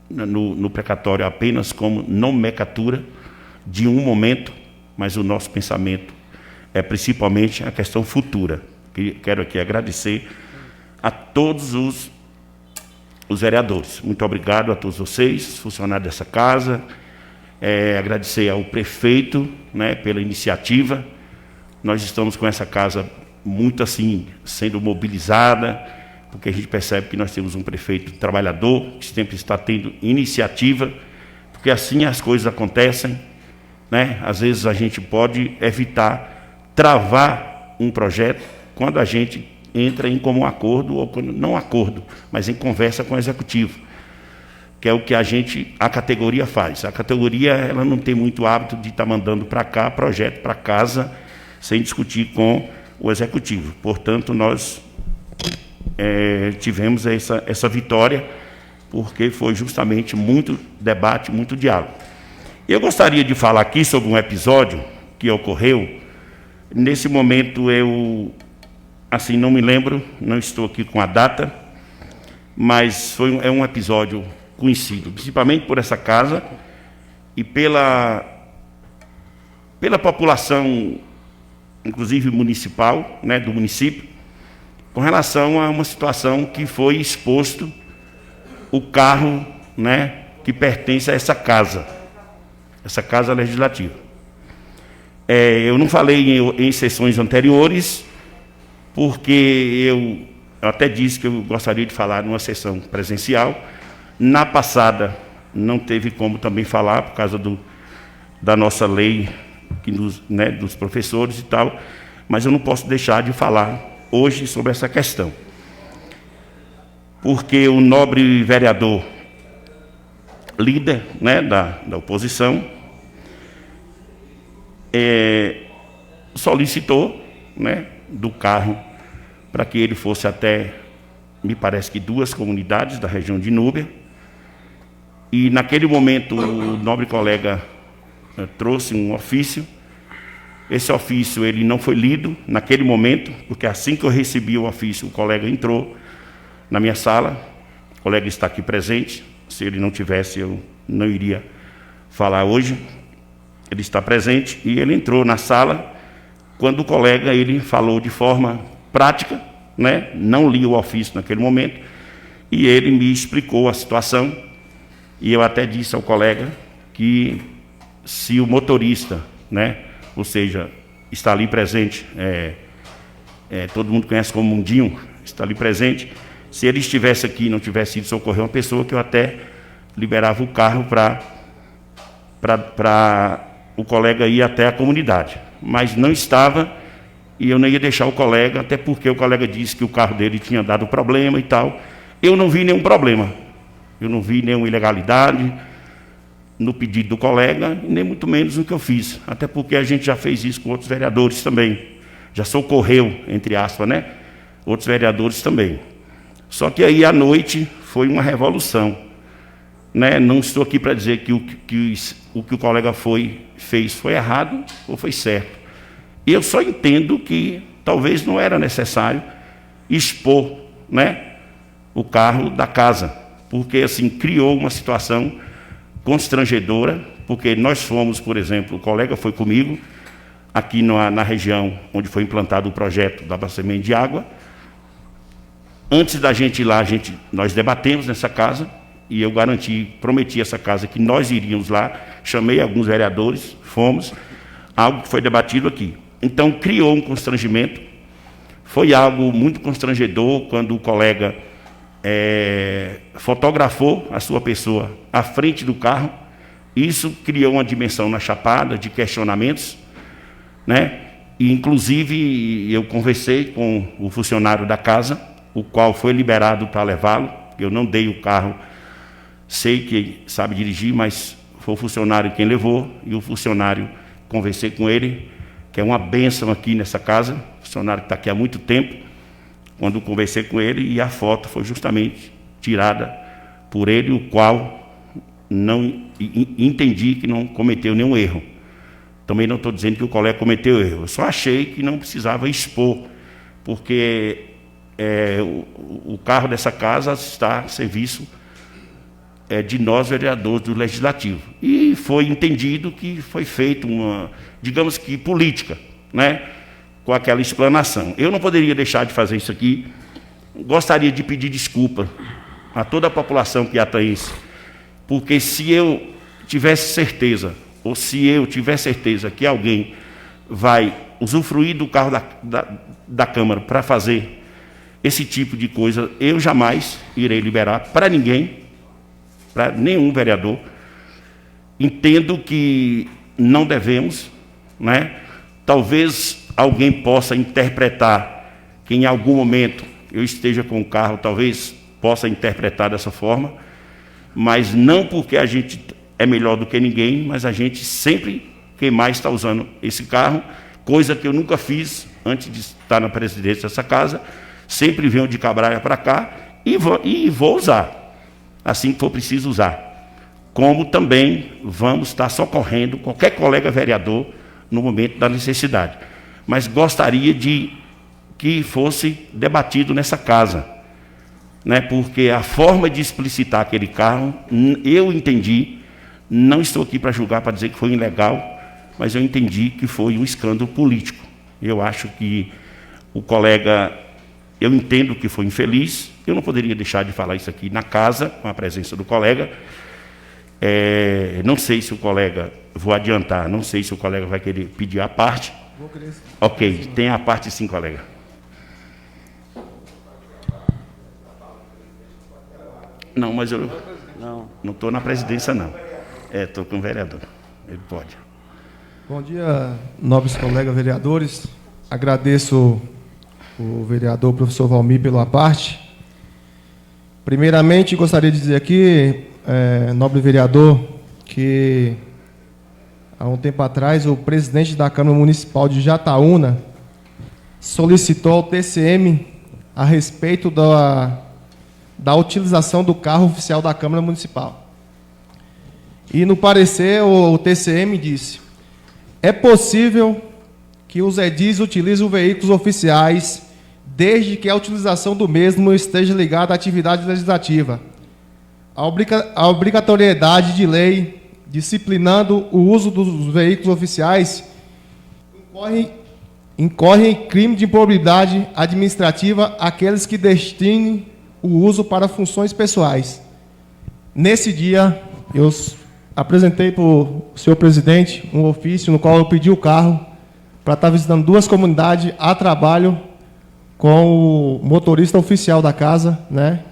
no precatório apenas como nomenclatura de um momento, mas o nosso pensamento é principalmente a questão futura. Quero aqui agradecer a todos os vereadores. Muito obrigado a todos vocês, funcionários dessa casa. Agradecer ao prefeito, né, pela iniciativa. Nós estamos com essa casa muito assim, sendo mobilizada, porque a gente percebe que nós temos um prefeito trabalhador, que sempre está tendo iniciativa, porque assim as coisas acontecem, né? Às vezes a gente pode evitar travar um projeto quando a gente entra em comum acordo, ou quando, não acordo, mas em conversa com o executivo, que é o que a categoria faz. A categoria, ela não tem muito hábito de estar mandando para cá, projeto para casa, sem discutir com o executivo. Portanto, nós tivemos essa vitória, porque foi justamente muito debate, muito diálogo. Eu gostaria de falar aqui sobre um episódio que ocorreu. Nesse momento eu, assim, não me lembro, não estou aqui com a data, mas é um episódio conhecido, principalmente por essa casa e pela população, inclusive municipal, né, do município, com relação a uma situação que foi exposto o carro, né, que pertence a essa casa legislativa. Eu não falei em sessões anteriores, porque eu até disse que eu gostaria de falar numa sessão presencial. Na passada não teve como também falar, por causa da nossa lei, né, dos professores e tal, mas eu não posso deixar de falar hoje sobre essa questão. Porque o nobre vereador, líder, né, da oposição, solicitou, né, do carro para que ele fosse até, me parece que 2 comunidades da região de Núbia, e naquele momento o nobre colega trouxe um ofício. Esse ofício ele não foi lido naquele momento, porque assim que eu recebi o ofício, o colega entrou na minha sala. O colega está aqui presente. Se ele não tivesse, eu não iria falar hoje. Ele está presente e ele entrou na sala. Quando o colega ele falou de forma prática, né? Não li o ofício naquele momento, e ele me explicou a situação. E eu até disse ao colega que se o motorista, né, ou seja, está ali presente, todo mundo conhece como Mundinho, está ali presente, se ele estivesse aqui e não tivesse ido socorrer uma pessoa, que eu até liberava o carro para o colega ir até a comunidade. Mas não estava, e eu não ia deixar o colega, até porque o colega disse que o carro dele tinha dado problema e tal. Eu não vi nenhum problema, eu não vi nenhuma ilegalidade, no pedido do colega, nem muito menos no que eu fiz. Até porque a gente já fez isso com outros vereadores também. Já socorreu, entre aspas, né? Outros vereadores também. Só que aí, à noite, foi uma revolução. Né? Não estou aqui para dizer que o que o colega fez foi errado ou foi certo. E eu só entendo que talvez não era necessário expor, né, o carro da casa, porque assim criou uma situação constrangedora, porque nós fomos, por exemplo, o colega foi comigo, aqui na região onde foi implantado o projeto do abastecimento de água. Antes da gente ir lá, nós debatemos nessa casa, e eu prometi essa casa que nós iríamos lá, chamei alguns vereadores, fomos, algo que foi debatido aqui. Então, criou um constrangimento, foi algo muito constrangedor quando o colega fotografou a sua pessoa à frente do carro. Isso criou uma dimensão na Chapada de questionamentos, né? E, inclusive, eu conversei com o funcionário da casa, o qual foi liberado para levá-lo. Eu não dei o carro, sei que sabe dirigir, mas foi o funcionário quem levou, e o funcionário, conversei com ele, que é uma bênção aqui nessa casa, funcionário que está aqui há muito tempo, quando conversei com ele, e a foto foi justamente tirada por ele, o qual não entendi que não cometeu nenhum erro. Também não estou dizendo que o colega cometeu erro, eu só achei que não precisava expor, porque o carro dessa casa está a serviço de nós, vereadores do Legislativo. E foi entendido que foi feita uma, digamos que, política, né, com aquela explanação. Eu não poderia deixar de fazer isso aqui. Gostaria de pedir desculpa a toda a população piataense, porque se eu tivesse certeza, ou se eu tiver certeza que alguém vai usufruir do carro da Câmara para fazer esse tipo de coisa, eu jamais irei liberar para ninguém, para nenhum vereador. Entendo que não devemos, né? Talvez alguém possa interpretar que em algum momento eu esteja com o carro, talvez possa interpretar dessa forma, mas não porque a gente é melhor do que ninguém, mas a gente sempre, quem mais está usando esse carro, coisa que eu nunca fiz antes de estar na presidência dessa casa, sempre venho de Cabraia para cá e vou usar, assim que for preciso usar. Como também vamos estar socorrendo qualquer colega vereador no momento da necessidade. Mas gostaria de que fosse debatido nessa casa, né? Porque a forma de explicitar aquele carro, eu entendi, não estou aqui para julgar, para dizer que foi ilegal, mas eu entendi que foi um escândalo político. Eu acho que o colega, eu entendo que foi infeliz, eu não poderia deixar de falar isso aqui na casa, com a presença do colega. Não sei se o colega, vou adiantar, não sei se o colega vai querer pedir a parte. Vou querer. Ok, tem a parte sim, colega. Não, mas eu não estou na presidência, não. Estou com o vereador. Ele pode. Bom dia, nobres colegas vereadores. Agradeço o vereador professor Valmir pela parte. Primeiramente, gostaria de dizer aqui, nobre vereador, que há um tempo atrás o presidente da Câmara Municipal de Jataúna solicitou ao TCM a respeito da utilização do carro oficial da Câmara Municipal. E no parecer o TCM disse: é possível que os edis utilizem veículos oficiais desde que a utilização do mesmo esteja ligada à atividade legislativa. A obrigatoriedade de lei disciplinando o uso dos veículos oficiais incorre em crime de improbidade administrativa aqueles que destinem o uso para funções pessoais. Nesse dia, eu apresentei para o senhor presidente um ofício no qual eu pedi o carro para estar visitando 2 comunidades a trabalho com o motorista oficial da casa, né?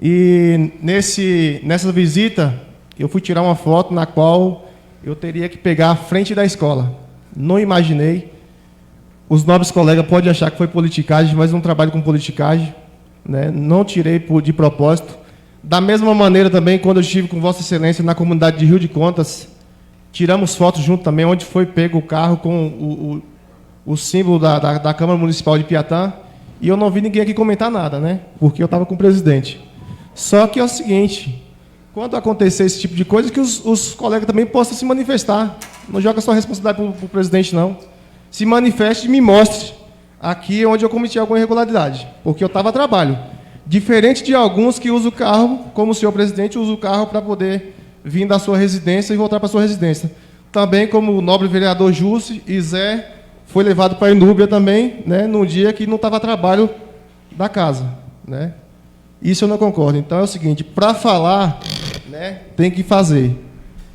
E nessa visita, eu fui tirar uma foto na qual eu teria que pegar a frente da escola. Não imaginei. Os nobres colegas podem achar que foi politicagem, mas não trabalho com politicagem, né? Não tirei de propósito. Da mesma maneira também, quando eu estive com Vossa Excelência na comunidade de Rio de Contas, tiramos fotos junto também, onde foi pego o carro com o símbolo da Câmara Municipal de Piatã, e eu não vi ninguém aqui comentar nada, né? Porque eu estava com o presidente. Só que é o seguinte, quando acontecer esse tipo de coisa, que os colegas também possam se manifestar. Não joga sua responsabilidade para o presidente, não. Se manifeste e me mostre aqui onde eu cometi alguma irregularidade, porque eu estava a trabalho. Diferente de alguns que usam o carro, como o senhor presidente usa o carro para poder vir da sua residência e voltar para a sua residência. Também como o nobre vereador Júcio e Zé foi levado para a Inúbia também, né, num dia que não estava a trabalho da casa, né? Isso eu não concordo. Então é o seguinte, para falar, né, tem que fazer.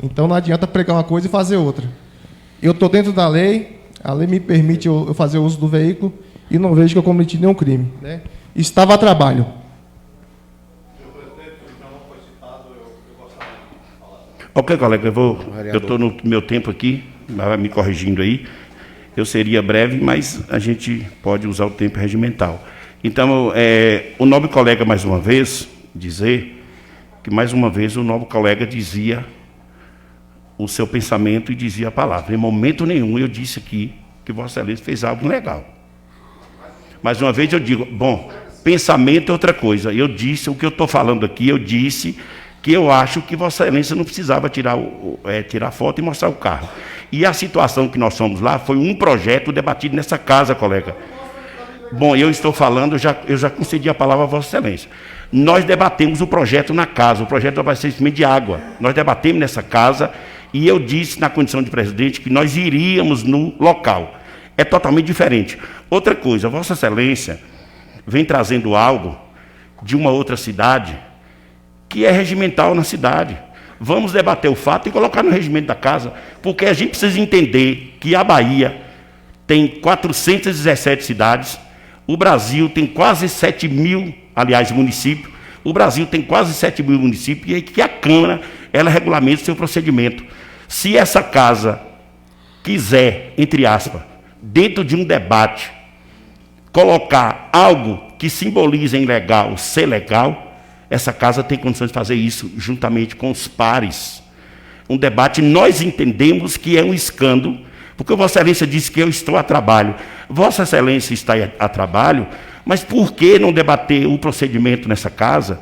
Então não adianta pregar uma coisa e fazer outra. Eu estou dentro da lei, a lei me permite eu fazer uso do veículo e não vejo que eu cometi nenhum crime, né? Estava a trabalho. Ok, colega, eu estou no meu tempo aqui, vai me corrigindo aí. Eu seria breve, mas a gente pode usar o tempo regimental. Então, o nobre colega, mais uma vez, dizer que, mais uma vez, o nobre colega dizia o seu pensamento e dizia a palavra. Em momento nenhum eu disse aqui que Vossa Excelência fez algo legal. Mais uma vez eu digo, bom, pensamento é outra coisa. Eu disse o que eu estou falando aqui, eu disse que eu acho que Vossa Excelência não precisava tirar foto e mostrar o carro. E a situação que nós fomos lá foi um projeto debatido nessa casa, colega. Bom, eu estou falando, eu já concedi a palavra a Vossa Excelência. Nós debatemos o projeto na casa, o projeto do abastecimento de água. Nós debatemos nessa casa e eu disse na condição de presidente que nós iríamos no local. É totalmente diferente. Outra coisa, Vossa Excelência vem trazendo algo de uma outra cidade que é regimental na cidade. Vamos debater o fato e colocar no regimento da casa, porque a gente precisa entender que a Bahia tem 417 cidades, o Brasil tem quase 7 mil, aliás, municípios, o Brasil tem quase 7 mil municípios, e que a Câmara, ela regulamenta o seu procedimento. Se essa casa quiser, entre aspas, dentro de um debate, colocar algo que simboliza em legal ser legal, essa casa tem condições de fazer isso juntamente com os pares. Um debate, nós entendemos que é um escândalo, porque Vossa Excelência disse que eu estou a trabalho. Vossa Excelência está a trabalho, mas por que não debater o procedimento nessa casa?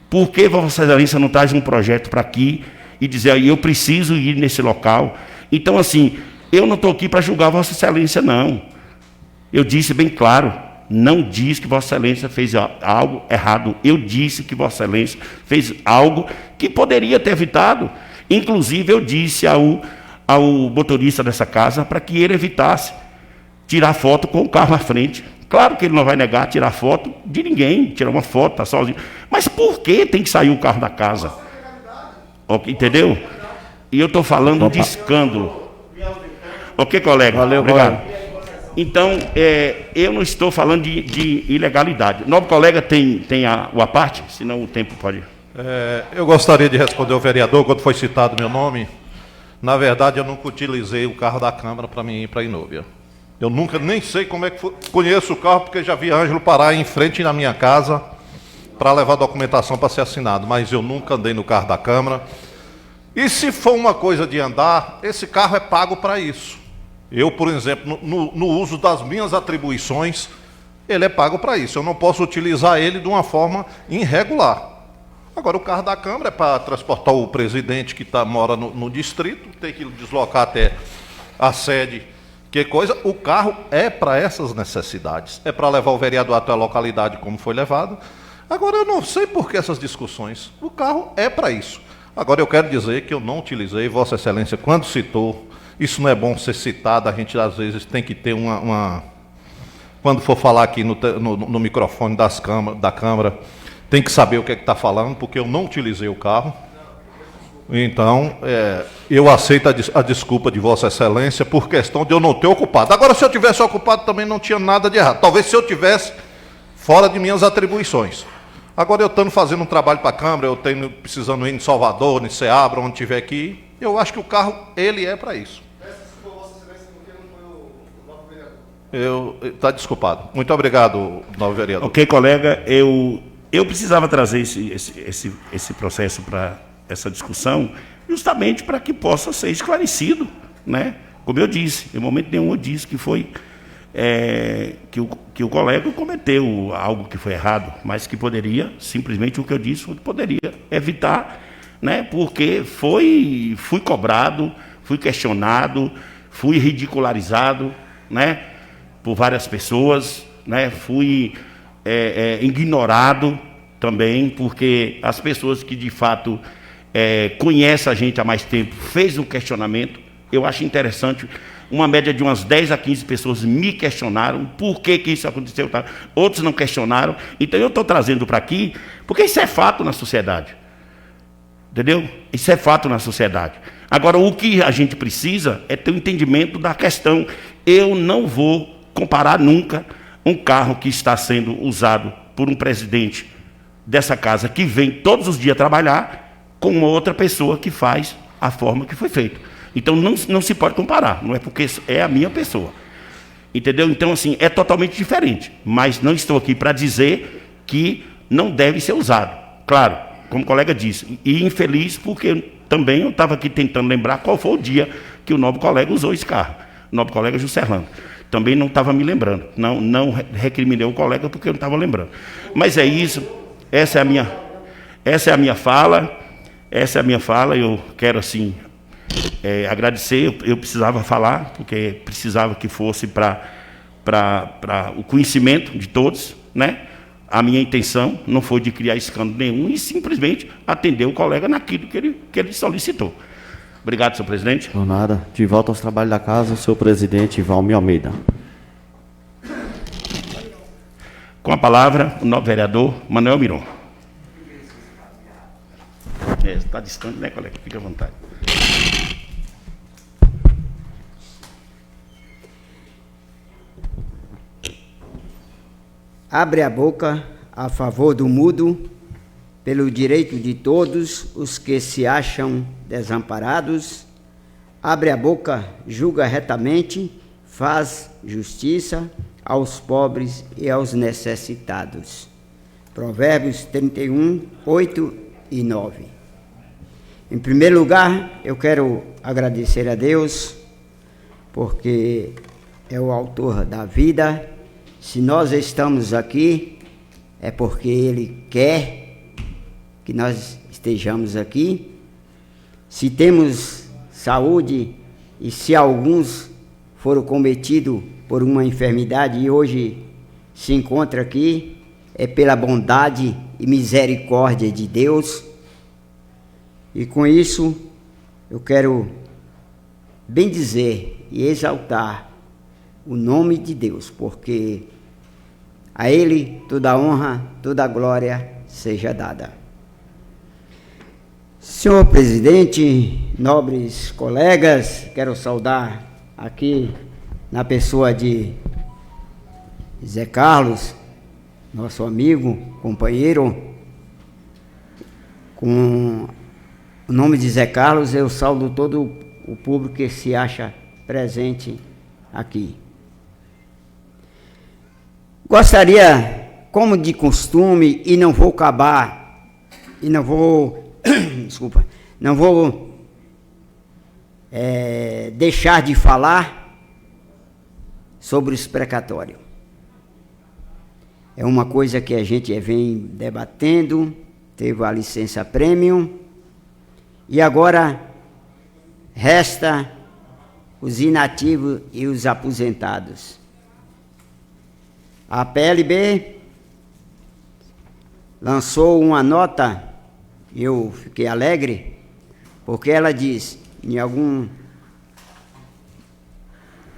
Por que Vossa Excelência não traz um projeto para aqui e dizer, eu preciso ir nesse local? Então, assim, eu não estou aqui para julgar Vossa Excelência, não. Eu disse bem claro, não disse que Vossa Excelência fez algo errado. Eu disse que Vossa Excelência fez algo que poderia ter evitado. Inclusive, eu disse ao motorista dessa casa para que ele evitasse tirar foto com o carro à frente. Claro que ele não vai negar tirar foto de ninguém, tirar uma foto, tá sozinho. Mas por que tem que sair o carro da casa? Entendeu? E eu estou falando de escândalo. Ok, colega? Valeu, obrigado. colega. Então, eu não estou falando de ilegalidade. Novo colega tem a parte, senão o tempo pode... Eu gostaria de responder ao vereador, quando foi citado meu nome. Na verdade, eu nunca utilizei o carro da Câmara para mim ir para a Inúbia. Eu nunca, nem sei como é que foi. Conheço o carro porque já vi Ângelo parar em frente na minha casa para levar documentação para ser assinado, mas eu nunca andei no carro da Câmara. E se for uma coisa de andar, esse carro é pago para isso. Eu, por exemplo, no uso das minhas atribuições, ele é pago para isso. Eu não posso utilizar ele de uma forma irregular. Agora, o carro da Câmara é para transportar o presidente que mora no distrito, tem que deslocar até a sede, que coisa. O carro é para essas necessidades. É para levar o vereador até a localidade como foi levado. Agora, eu não sei por que essas discussões. O carro é para isso. Agora, eu quero dizer que eu não utilizei, Vossa Excelência, quando citou, isso não é bom ser citado, a gente às vezes tem que ter quando for falar aqui no microfone da Câmara, tem que saber o que é que está falando, porque eu não utilizei o carro. Então, eu aceito a desculpa de Vossa Excelência por questão de eu não ter ocupado. Agora, se eu tivesse ocupado, também não tinha nada de errado. Talvez se eu tivesse fora de minhas atribuições. Agora, eu estando fazendo um trabalho para a Câmara, eu precisando ir em Salvador, em Ceabra, onde tiver aqui, eu acho que o carro, ele é para isso. Está desculpado. Muito obrigado, novo vereador. Ok, colega, eu eu precisava trazer esse processo para essa discussão, justamente para que possa ser esclarecido, né? Como eu disse, em momento nenhum eu disse que foi que o colega cometeu algo que foi errado, mas que poderia, simplesmente o que eu disse, poderia evitar, né? Porque fui cobrado, fui questionado, fui ridicularizado, né? Por várias pessoas, né? Fui ignorado também, porque as pessoas que de fato conhecem a gente há mais tempo fez um questionamento. Eu acho interessante, uma média de umas 10 a 15 pessoas me questionaram por que isso aconteceu, tá? Outros não questionaram. Então eu estou trazendo para aqui, porque isso é fato na sociedade. Entendeu? Isso é fato na sociedade. Agora, o que a gente precisa é ter um entendimento da questão. Eu não vou comparar nunca um carro que está sendo usado por um presidente dessa casa, que vem todos os dias trabalhar, com uma outra pessoa que faz a forma que foi feito. Então, não se pode comparar, não é porque é a minha pessoa. Entendeu? Então, assim, é totalmente diferente. Mas não estou aqui para dizer que não deve ser usado. Claro, como o colega disse, e infeliz porque também eu estava aqui tentando lembrar qual foi o dia que o nobre colega usou esse carro. O nobre colega Juscelano. Também não estava me lembrando. Não recriminei o colega porque eu não estava lembrando. Mas é isso. Essa é a minha fala. Essa é a minha fala. Eu quero, assim, agradecer. Eu precisava falar, porque precisava que fosse para o conhecimento de todos, né? A minha intenção não foi de criar escândalo nenhum e simplesmente atender o colega naquilo que ele solicitou. Obrigado, senhor presidente. Por nada. De volta aos trabalhos da casa, o senhor presidente Valmir Almeida. Com a palavra, o novo vereador Manuel Miron. Está distante, né, colega? Fique à vontade. Abre a boca a favor do mudo, pelo direito de todos os que se acham desamparados. Abre a boca, julga retamente, faz justiça aos pobres e aos necessitados. Provérbios 31, 8 e 9. Em primeiro lugar, eu quero agradecer a Deus, porque é o autor da vida. Se nós estamos aqui, é porque Ele quer que nós estejamos aqui. Se temos saúde e se alguns foram cometidos por uma enfermidade e hoje se encontra aqui, é pela bondade e misericórdia de Deus. E com isso, eu quero bendizer e exaltar o nome de Deus, porque a Ele toda a honra, toda a glória seja dada. Senhor presidente, nobres colegas, quero saudar aqui na pessoa de Zé Carlos, nosso amigo, companheiro. Com o nome de Zé Carlos, eu saudo todo o público que se acha presente aqui. Gostaria, como de costume, e não vou acabar, e não vou, desculpa, não vou deixar de falar sobre os precatórios. É uma coisa que a gente vem debatendo, teve a licença premium, e agora resta os inativos e os aposentados. A PLB lançou uma nota, eu fiquei alegre, porque ela diz, em algum,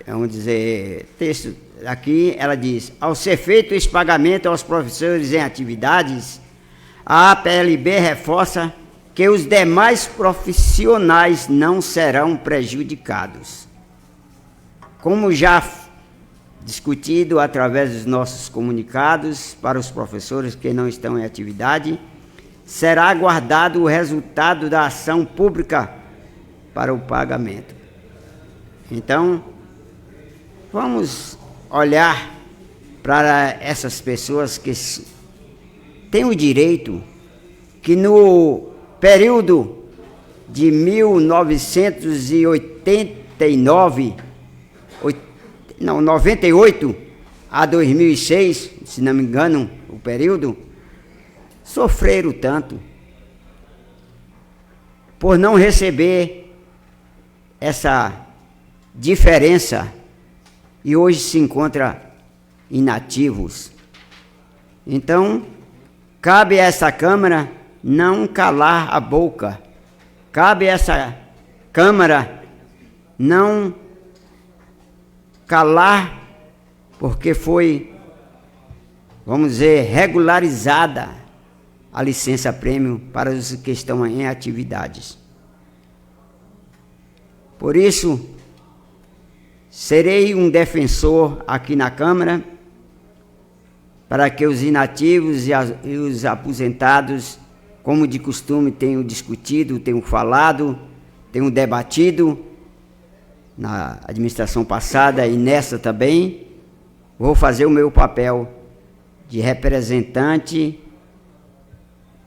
vamos dizer, texto aqui, ela diz: ao ser feito esse pagamento aos professores em atividades, a PLB reforça que os demais profissionais não serão prejudicados. Como já discutido através dos nossos comunicados para os professores que não estão em atividade, será aguardado o resultado da ação pública para o pagamento. Então, vamos olhar para essas pessoas tem o direito que no período de 98 a 2006, se não me engano, o período, sofreram tanto por não receber essa diferença e hoje se encontra inativos. Então, cabe a essa Câmara não calar a boca, cabe a essa Câmara não calar, porque foi, vamos dizer, regularizada a licença-prêmio para os que estão em atividades. Por isso, serei um defensor aqui na Câmara para que os inativos e os aposentados, como de costume, tenham discutido, tenham falado, tenham debatido na administração passada e nessa também. Vou fazer o meu papel de representante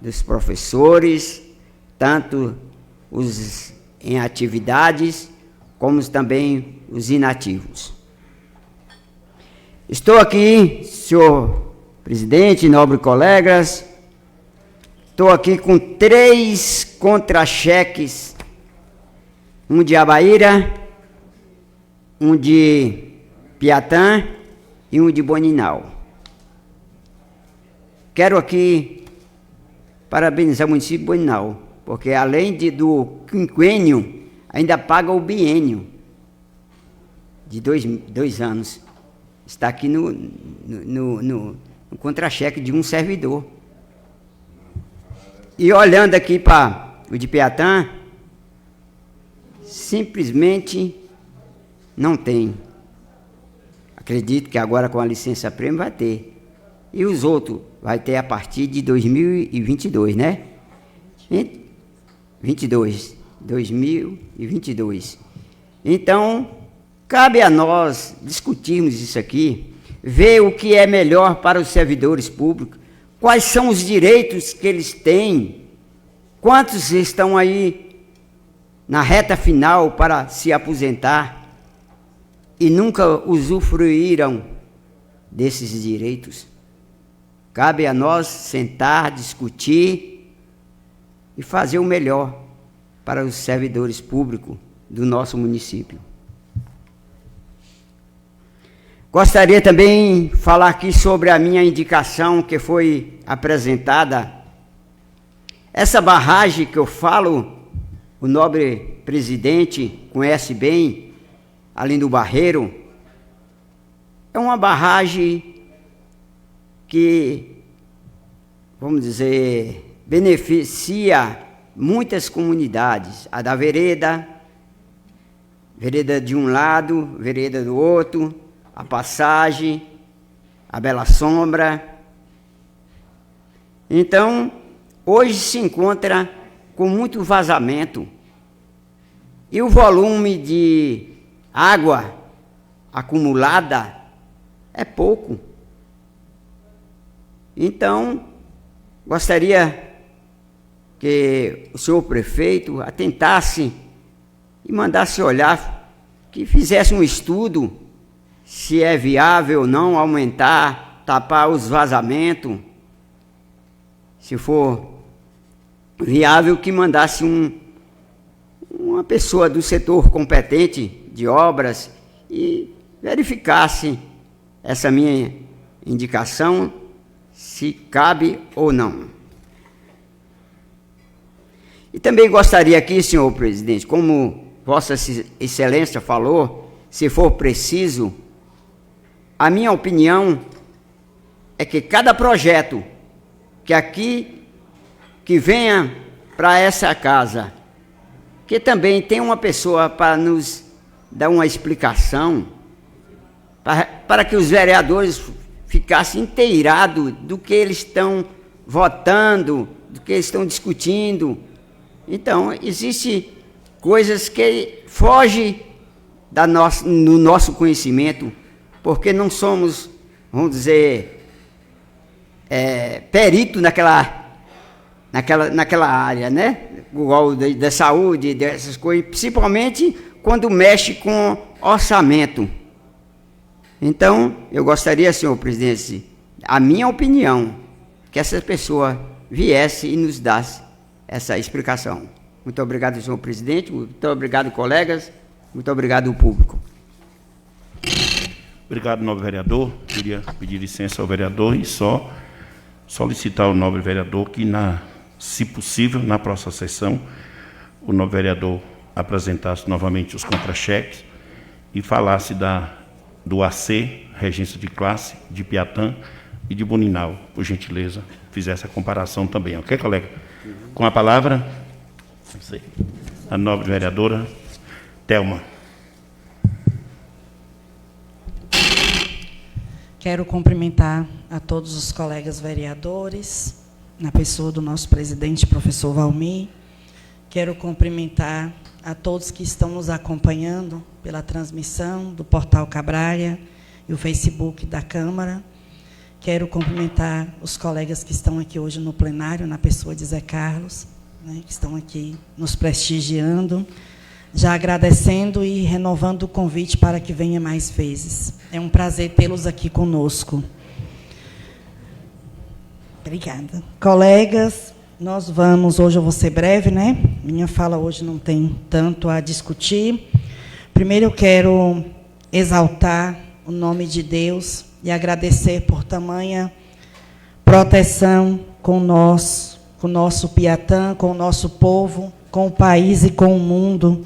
dos professores, tanto os em atividades, como também os inativos. Estou aqui, senhor presidente, nobres colegas, estou aqui com 3 contra-cheques, um de Abaíra, um de Piatã e um de Boninal. Quero aqui parabenizar o município de Boninal, porque além do quinquênio, ainda paga o biênio de 2 anos. Está aqui no contra-cheque de um servidor. E olhando aqui para o de Piatã, simplesmente não tem. Acredito que agora com a licença-prêmio vai ter. E os outros vai ter a partir de 2022, né? 2022. Então, cabe a nós discutirmos isso aqui, ver o que é melhor para os servidores públicos, quais são os direitos que eles têm, quantos estão aí na reta final para se aposentar e nunca usufruíram desses direitos. Cabe a nós sentar, discutir e fazer o melhor para os servidores públicos do nosso município. Gostaria também de falar aqui sobre a minha indicação que foi apresentada. Essa barragem que eu falo, o nobre presidente conhece bem, ali do Barreiro, é uma barragem que, vamos dizer, beneficia muitas comunidades. A da vereda de um lado, vereda do outro, a Passagem, a Bela Sombra. Então, hoje se encontra com muito vazamento e o volume de água acumulada é pouco. Então, gostaria que o senhor prefeito atentasse e mandasse olhar, que fizesse um estudo se é viável ou não aumentar, tapar os vazamentos. Se for viável, que mandasse uma pessoa do setor competente de obras e verificasse essa minha indicação, se cabe ou não. E também gostaria aqui, senhor presidente, como Vossa Excelência falou, se for preciso, a minha opinião é que cada projeto que venha para essa casa, que também tem uma pessoa para nos dar uma explicação, para que os vereadores ficassem inteirados do que eles estão votando, do que eles estão discutindo. Então, existem coisas que fogem no nosso conhecimento, porque não somos, vamos dizer, perito naquela área, né? Igual da saúde, dessas coisas, principalmente quando mexe com orçamento. Então, eu gostaria, senhor presidente, a minha opinião, que essa pessoa viesse e nos desse essa explicação. Muito obrigado, senhor presidente, muito obrigado, colegas, muito obrigado, público. Obrigado, nobre vereador. Queria pedir licença ao vereador e só solicitar ao nobre vereador que, se possível, na próxima sessão, o nobre vereador apresentasse novamente os contra-cheques e falasse do AC, regência de classe, de Piatã e de Boninal, por gentileza, fizesse a comparação também. Ok, colega? Com a palavra, a nobre vereadora Thelma. Quero cumprimentar a todos os colegas vereadores, na pessoa do nosso presidente, professor Valmir. Quero cumprimentar a todos que estão nos acompanhando pela transmissão do Portal Cabraia e o Facebook da Câmara. Quero cumprimentar os colegas que estão aqui hoje no plenário, na pessoa de Zé Carlos, né, que estão aqui nos prestigiando, já agradecendo e renovando o convite para que venha mais vezes. É um prazer tê-los aqui conosco. Obrigada. Colegas, nós vamos, hoje eu vou ser breve, né? Minha fala hoje não tem tanto a discutir. Primeiro eu quero exaltar o nome de Deus e agradecer por tamanha proteção com o nosso Piatã, com o nosso povo, com o país e com o mundo.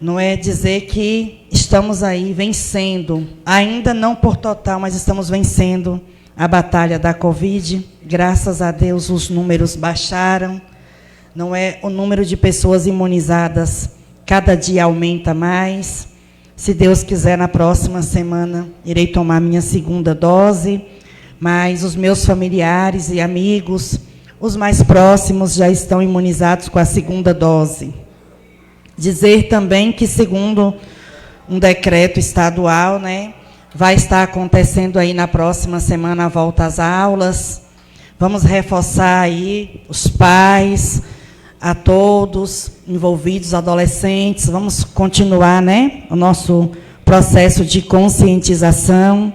Não é dizer que estamos aí vencendo, ainda não por total, mas estamos vencendo a batalha da Covid. Graças a Deus os números baixaram, não é? O número de pessoas imunizadas cada dia aumenta mais. Se Deus quiser, na próxima semana irei tomar minha segunda dose, mas os meus familiares e amigos, os mais próximos, já estão imunizados com a segunda dose. Dizer também que, segundo um decreto estadual, né, vai estar acontecendo aí na próxima semana a volta às aulas. Vamos reforçar aí os pais, a todos envolvidos, adolescentes. Vamos continuar, né, o nosso processo de conscientização.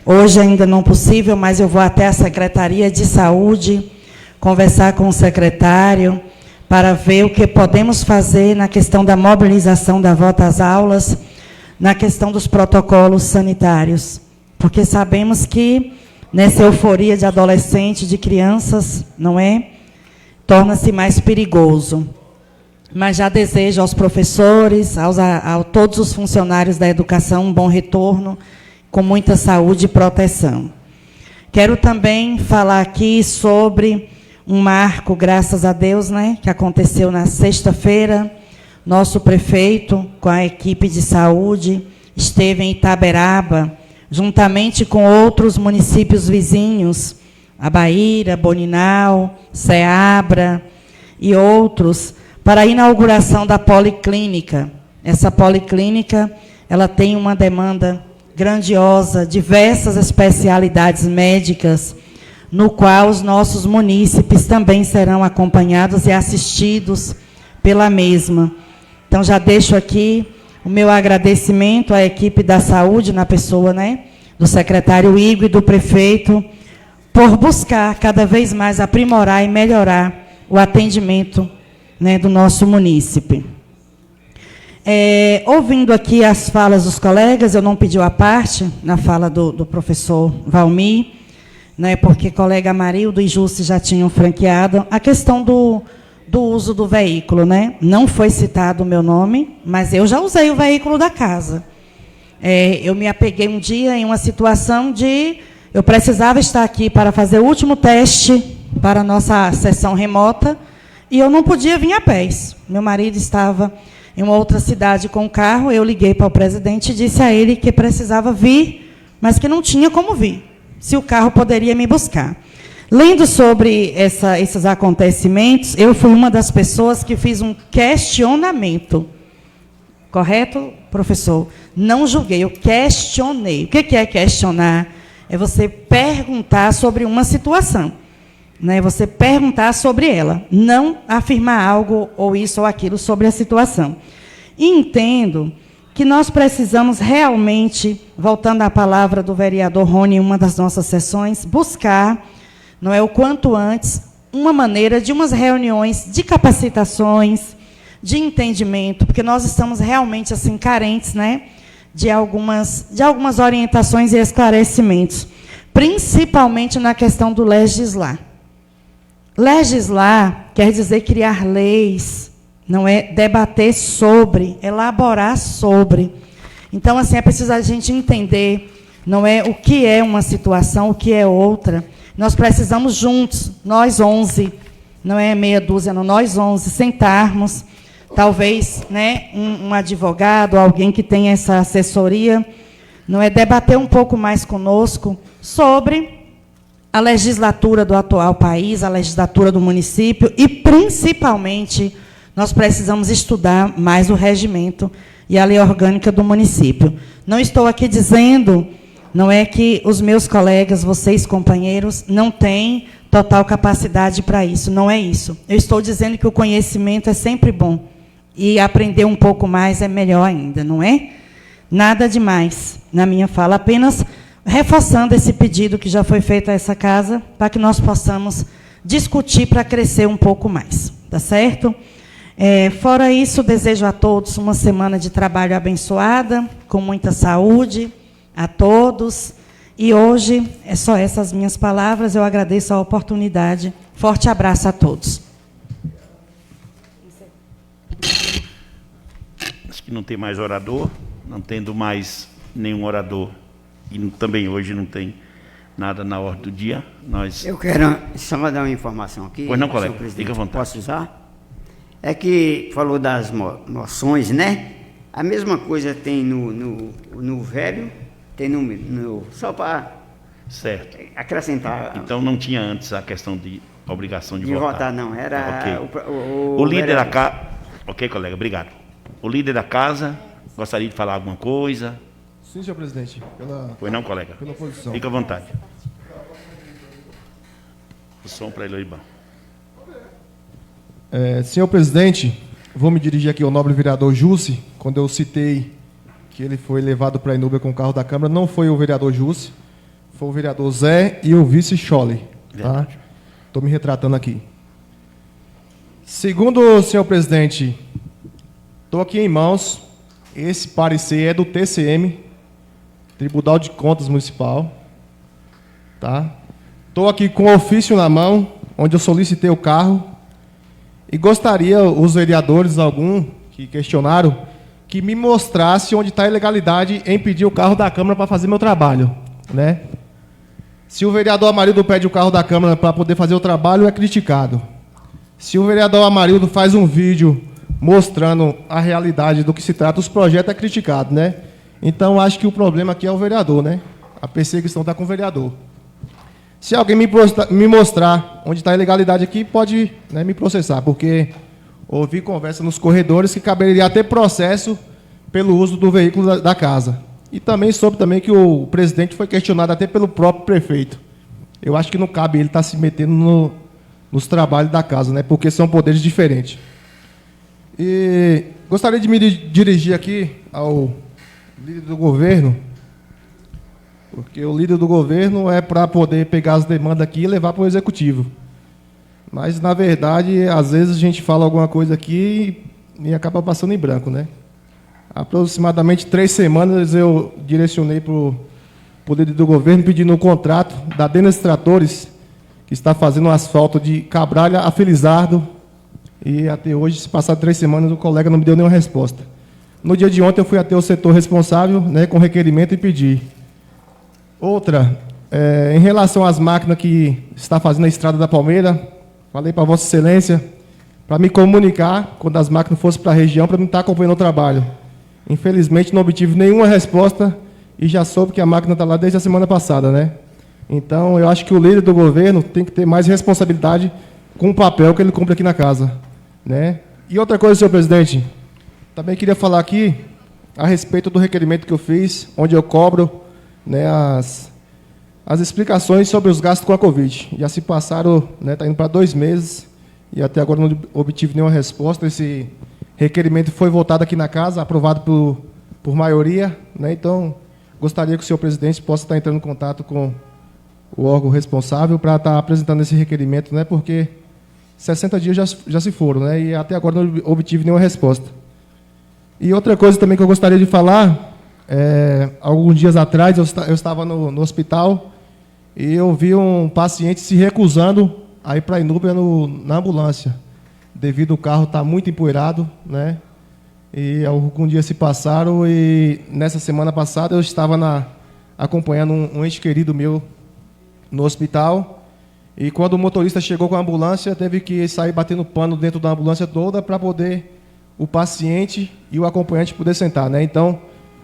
Hoje ainda não possível, mas eu vou até a Secretaria de Saúde conversar com o secretário para ver o que podemos fazer na questão da mobilização da volta às aulas, na questão dos protocolos sanitários, porque sabemos que nessa euforia de adolescente, de crianças, não é? Torna-se mais perigoso. Mas já desejo aos professores, a todos os funcionários da educação, um bom retorno, com muita saúde e proteção. Quero também falar aqui sobre um marco, graças a Deus, né, que aconteceu na sexta-feira. Nosso prefeito, com a equipe de saúde, esteve em Itaberaba, juntamente com outros municípios vizinhos, Abaíra, Boninal, Ceabra e outros, para a inauguração da policlínica. Essa policlínica, ela tem uma demanda grandiosa, diversas especialidades médicas, no qual os nossos munícipes também serão acompanhados e assistidos pela mesma. Então, já deixo aqui o meu agradecimento à equipe da saúde, na pessoa, né, do secretário Igor e do prefeito, por buscar cada vez mais aprimorar e melhorar o atendimento, né, do nosso munícipe. Ouvindo aqui as falas dos colegas, eu não pedi a parte na fala do professor Valmir, né, porque colega Amarildo e Jússi já tinham franqueado a questão do uso do veículo, né? Não foi citado o meu nome, mas eu já usei o veículo da casa. Eu me apeguei um dia em uma situação de eu precisava estar aqui para fazer o último teste para a nossa sessão remota e eu não podia vir a pés. Meu marido estava em uma outra cidade com o carro, eu liguei para o presidente e disse a ele que precisava vir, mas que não tinha como vir, se o carro poderia me buscar. Lendo sobre esses acontecimentos, eu fui uma das pessoas que fiz um questionamento. Correto, professor? Não julguei, eu questionei. O que é questionar? é você perguntar sobre uma situação, né? Você perguntar sobre ela, não afirmar algo ou isso ou aquilo sobre a situação. E entendo que nós precisamos realmente, voltando à palavra do vereador Rony em uma das nossas sessões, buscar, não é, o quanto antes, uma maneira de umas reuniões de capacitações, de entendimento, porque nós estamos realmente assim carentes, né, de algumas orientações e esclarecimentos, principalmente na questão do legislar. Legislar quer dizer criar leis, não é debater sobre, elaborar sobre. Então, assim, é preciso a gente entender, não é, o que é uma situação, o que é outra. Nós precisamos juntos, nós 11, não é meia dúzia, não, nós 11, sentarmos, talvez, né, um advogado, alguém que tenha essa assessoria, não é, debater um pouco mais conosco sobre a legislatura do atual país, a legislatura do município e, principalmente, nós precisamos estudar mais o regimento e a lei orgânica do município. Não estou aqui dizendo, não é que os meus colegas, vocês, companheiros, não têm total capacidade para isso, não é isso. Eu estou dizendo que o conhecimento é sempre bom, e aprender um pouco mais é melhor ainda, não é? Nada demais na minha fala, apenas reforçando esse pedido que já foi feito a essa casa, para que nós possamos discutir para crescer um pouco mais, tá certo? Fora isso, desejo a todos uma semana de trabalho abençoada, com muita saúde, a todos. E hoje, é só essas minhas palavras, eu agradeço a oportunidade. Forte abraço a todos. Acho que não tem mais orador, não tendo mais nenhum orador, e também hoje não tem nada na ordem do dia. Eu quero só dar uma informação aqui. Pois não, colega, fica à vontade. Posso usar? É que falou das moções, né? A mesma coisa tem no velho, tem no só para acrescentar. Então não tinha antes a questão de obrigação de votar. De votar, não. Era okay. O líder da casa. Ok, colega, obrigado. O líder da casa gostaria de falar alguma coisa? Sim, senhor presidente. Pois não, colega? Pela posição. Fica à vontade. O som para ele, Iban. Senhor presidente, vou me dirigir aqui ao nobre vereador Jussi. Quando eu citei que ele foi levado para a Inúbia com o carro da Câmara, não foi o vereador Jussi, foi o vereador Zé e o vice Scholle. Tá? Estou me retratando aqui. Segundo o senhor presidente, estou aqui em mãos, esse parecer é do TCM, Tribunal de Contas Municipal. Tá? Estou aqui com o ofício na mão, onde eu solicitei o carro. E gostaria, os vereadores, que questionaram, que me mostrasse onde está a ilegalidade em pedir o carro da Câmara para fazer meu trabalho. Né? Se o vereador Amarildo pede o carro da Câmara para poder fazer o trabalho, é criticado. Se o vereador Amarildo faz um vídeo mostrando a realidade do que se trata, os projetos, é criticado. Né? Então, acho que o problema aqui é o vereador. Né? A perseguição está com o vereador. Se alguém me mostrar onde está a ilegalidade aqui, pode, né, me processar, porque ouvi conversa nos corredores que caberia até processo pelo uso do veículo da casa. E também soube também que o presidente foi questionado até pelo próprio prefeito. Eu acho que não cabe ele estar se metendo nos trabalhos da casa, né, porque são poderes diferentes. E gostaria de me dirigir aqui ao líder do governo, porque o líder do governo é para poder pegar as demandas aqui e levar para o executivo. Mas, na verdade, às vezes a gente fala alguma coisa aqui e acaba passando em branco, né? Aproximadamente 3 semanas eu direcionei para o líder do governo pedindo o contrato da Denis Tratores, que está fazendo o asfalto de Cabralha a Felizardo, e até hoje, se passar 3 semanas, o colega não me deu nenhuma resposta. No dia de ontem eu fui até o setor responsável, né, com requerimento e pedi. Outra, em relação às máquinas que está fazendo a Estrada da Palmeira, falei para Vossa Excelência para me comunicar quando as máquinas fossem para a região, para me estar acompanhando o trabalho. Infelizmente, não obtive nenhuma resposta e já soube que a máquina está lá desde a semana passada, né? Então, eu acho que o líder do governo tem que ter mais responsabilidade com o papel que ele cumpre aqui na casa, né? E outra coisa, senhor presidente, também queria falar aqui a respeito do requerimento que eu fiz, onde eu cobro, né, as explicações sobre os gastos com a Covid. Já se passaram, está indo para 2 meses, e até agora não obtive nenhuma resposta. Esse requerimento foi votado aqui na casa, aprovado por maioria, então gostaria que o senhor presidente possa estar entrando em contato com o órgão responsável para estar apresentando esse requerimento, porque 60 dias já se foram, e até agora não obtive nenhuma resposta. E outra coisa também que eu gostaria de falar, alguns dias atrás eu estava no hospital e eu vi um paciente se recusando a ir para a Inúbia na ambulância, devido ao carro estar muito empoeirado, E alguns dias se passaram e nessa semana passada eu estava acompanhando um ente querido meu no hospital, e quando o motorista chegou com a ambulância, teve que sair batendo pano dentro da ambulância toda para poder o paciente e o acompanhante poder sentar, Então,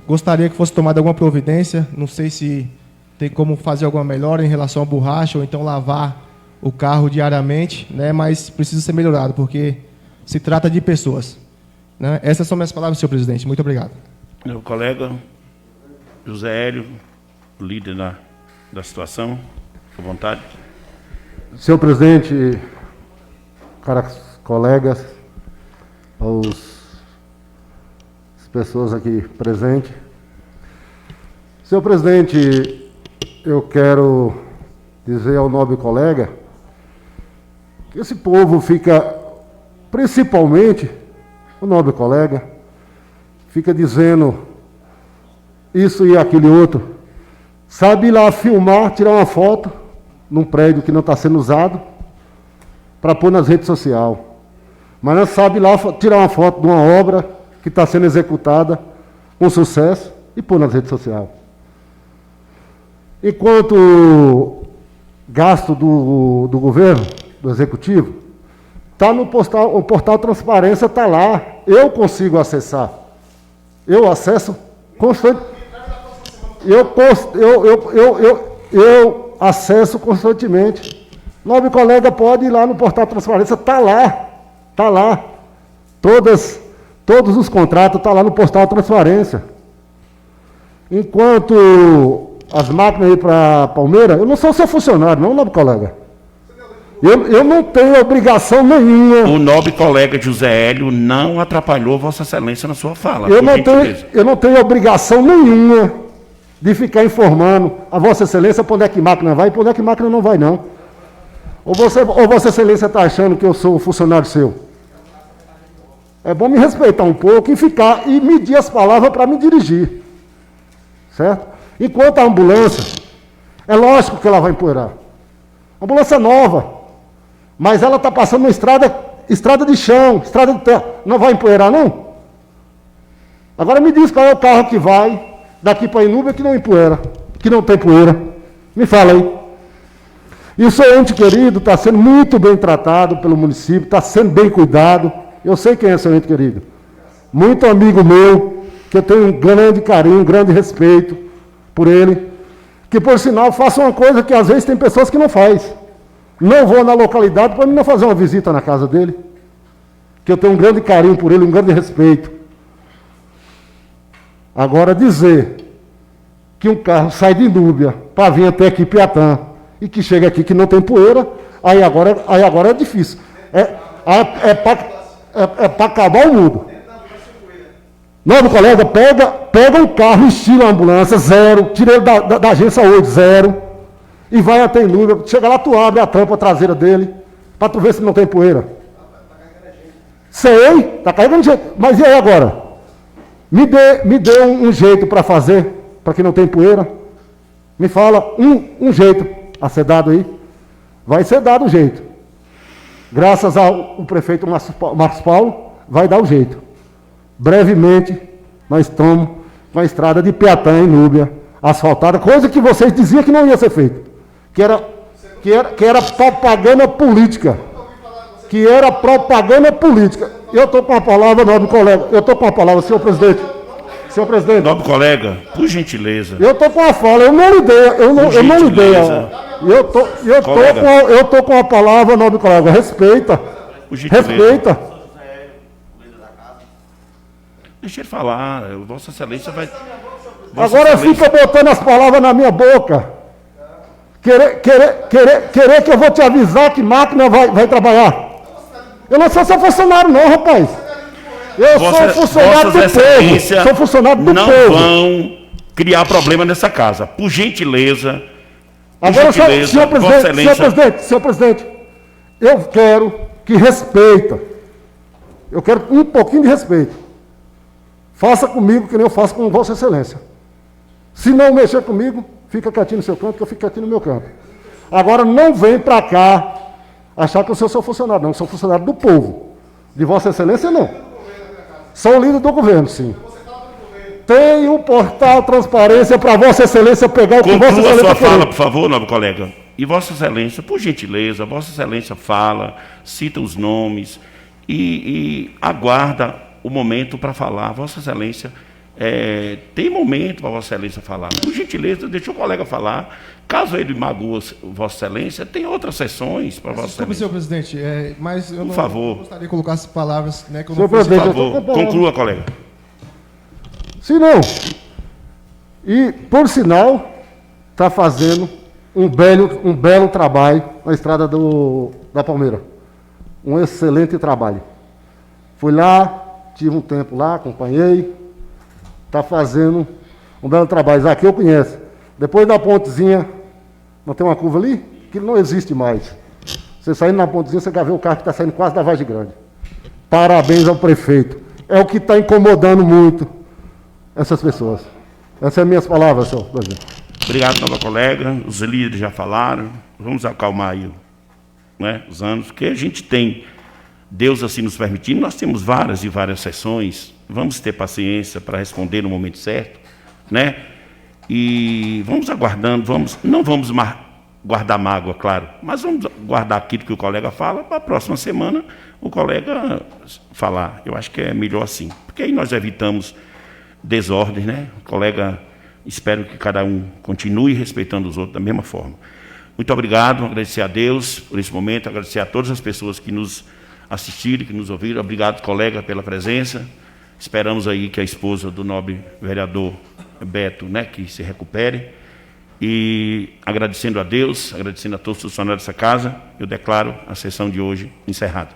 gostaria que fosse tomada alguma providência, não sei se tem como fazer alguma melhora em relação à borracha, ou então lavar o carro diariamente, mas precisa ser melhorado, porque se trata de pessoas. Essas são minhas palavras, senhor presidente. Muito obrigado. Meu colega José Hélio, líder da situação, à vontade. Senhor presidente, caros colegas, as pessoas aqui presentes. Senhor presidente, eu quero dizer ao nobre colega que esse povo fica, principalmente o nobre colega, fica dizendo isso e aquele outro. Sabe ir lá filmar, tirar uma foto num prédio que não está sendo usado para pôr nas redes sociais. Mas não sabe ir lá tirar uma foto de uma obra que está sendo executada com sucesso e pôr nas redes sociais. Enquanto gasto do governo, do executivo, está no portal, o portal Transparência está lá. Eu consigo acessar. Eu acesso constantemente. Eu acesso constantemente. Nobre colega pode ir lá no portal Transparência, está lá. Está lá. Todos os contratos estão lá no portal Transparência. Enquanto as máquinas aí para Palmeiras, eu não sou seu funcionário, não, nobre colega. Eu não tenho obrigação nenhuma. O nobre colega José Hélio não atrapalhou Vossa Excelência na sua fala. Eu não tenho obrigação nenhuma de ficar informando a Vossa Excelência para onde é que máquina vai e para onde é que máquina não vai, não. Ou Vossa Excelência está achando que eu sou funcionário seu? É bom me respeitar um pouco e medir as palavras para me dirigir. Certo? Enquanto a ambulância, é lógico que ela vai empoeirar. A ambulância é nova, mas ela está passando uma estrada de chão, estrada de terra. Não vai empoeirar, não? Agora me diz qual é o carro que vai daqui para Inúbia que não empoeira, que não tem poeira. Me fala aí. E o seu ente querido está sendo muito bem tratado pelo município, está sendo bem cuidado. Eu sei quem é seu ente querido. Muito amigo meu, que eu tenho um grande carinho, um grande respeito por ele. Que, por sinal, faça uma coisa que às vezes tem pessoas que não faz. Não vou na localidade para mim não fazer uma visita na casa dele. Que eu tenho um grande carinho por ele, um grande respeito. Agora, dizer que um carro sai de Inúbia para vir até aqui Piatã e que chega aqui que não tem poeira, aí agora é difícil. É para acabar o mundo. Nobre colega, pega um carro, estilo ambulância, 0, tira ele da agência 8, 0, e vai até Inúbia. Chega lá, tu abre a tampa traseira dele, para tu ver se não tem poeira. Sei, tá carregando jeito. Mas e aí agora? Me dê um jeito para fazer, para que não tem poeira. Me fala um jeito a ser dado aí. Vai ser dado o jeito. Graças ao prefeito Marcos Paulo, vai dar o jeito. Brevemente, nós estamos com a estrada de Piatã em Inúbia, asfaltada, coisa que vocês diziam que não ia ser feita. Que era propaganda política. Que era propaganda política. Eu estou com a palavra, nobre colega. Eu estou com a palavra, senhor presidente. Senhor presidente. Nobre colega, por gentileza. Eu estou com a fala, eu não lhe dei. Eu não lhe dei. Eu estou com a palavra, nobre colega. Respeita. Respeita. Deixa ele falar. Vossa Excelência vai. Agora fica botando as palavras na minha boca. Querer que eu vou te avisar que máquina vai trabalhar. Eu não sou seu funcionário, não, rapaz. Eu sou funcionário do povo. Sou funcionário do não povo. Vão criar problema nessa casa. Por gentileza. Agora, senhor presidente, eu quero que respeita. Eu quero um pouquinho de respeito. Faça comigo que nem eu faço com Vossa Excelência. Se não mexer comigo, fica quietinho no seu canto, que eu fico quietinho no meu canto. Agora, não vem para cá achar que eu sou seu funcionário, não. Eu sou funcionário do povo. De Vossa Excelência, não. Sou líder do governo, sim. Tem um portal transparência para Vossa Excelência pegar o que Vossa Excelência sua querer. fala, por favor, nobre colega. E Vossa Excelência, por gentileza, Vossa Excelência fala, cita os nomes e aguarda o momento para falar. Vossa Excelência tem momento para Vossa Excelência falar. Por gentileza, deixa o colega falar. Caso ele magoe Vossa Excelência, tem outras sessões para Vossa Desculpe, Excelência. senhor presidente, mas eu Por não favor. gostaria de colocar as palavras, né, que eu Senhor não fiz. presidente, Por favor, conclua, colega. Se não. E, por sinal, está fazendo um belo trabalho na estrada da Palmeira. Um excelente trabalho. Fui lá, tive um tempo lá, acompanhei. Está fazendo um belo trabalho. Aqui eu conheço. Depois da pontezinha, não tem uma curva ali? Que não existe mais. Você saindo na pontezinha, você vai ver o carro que está saindo quase da Vargem Grande. Parabéns ao prefeito. É o que está incomodando muito essas pessoas. Essas são minhas palavras, senhor presidente. Obrigado, nobre colega. Os líderes já falaram. Vamos acalmar aí, né, os anos, porque a gente tem, Deus assim nos permitindo, nós temos várias e várias sessões. Vamos ter paciência para responder no momento certo, né? E vamos aguardando, não vamos guardar mágoa, claro, mas vamos guardar aquilo que o colega fala para a próxima semana o colega falar. Eu acho que é melhor assim, porque aí nós evitamos desordens, né? O colega, espero que cada um continue respeitando os outros da mesma forma. Muito obrigado, agradecer a Deus por esse momento, agradecer a todas as pessoas que nos assistiram, que nos ouviram. Obrigado, colega, pela presença. Esperamos aí que a esposa do nobre vereador Beto, né, que se recupere. E agradecendo a Deus, agradecendo a todos os funcionários dessa casa, eu declaro a sessão de hoje encerrada.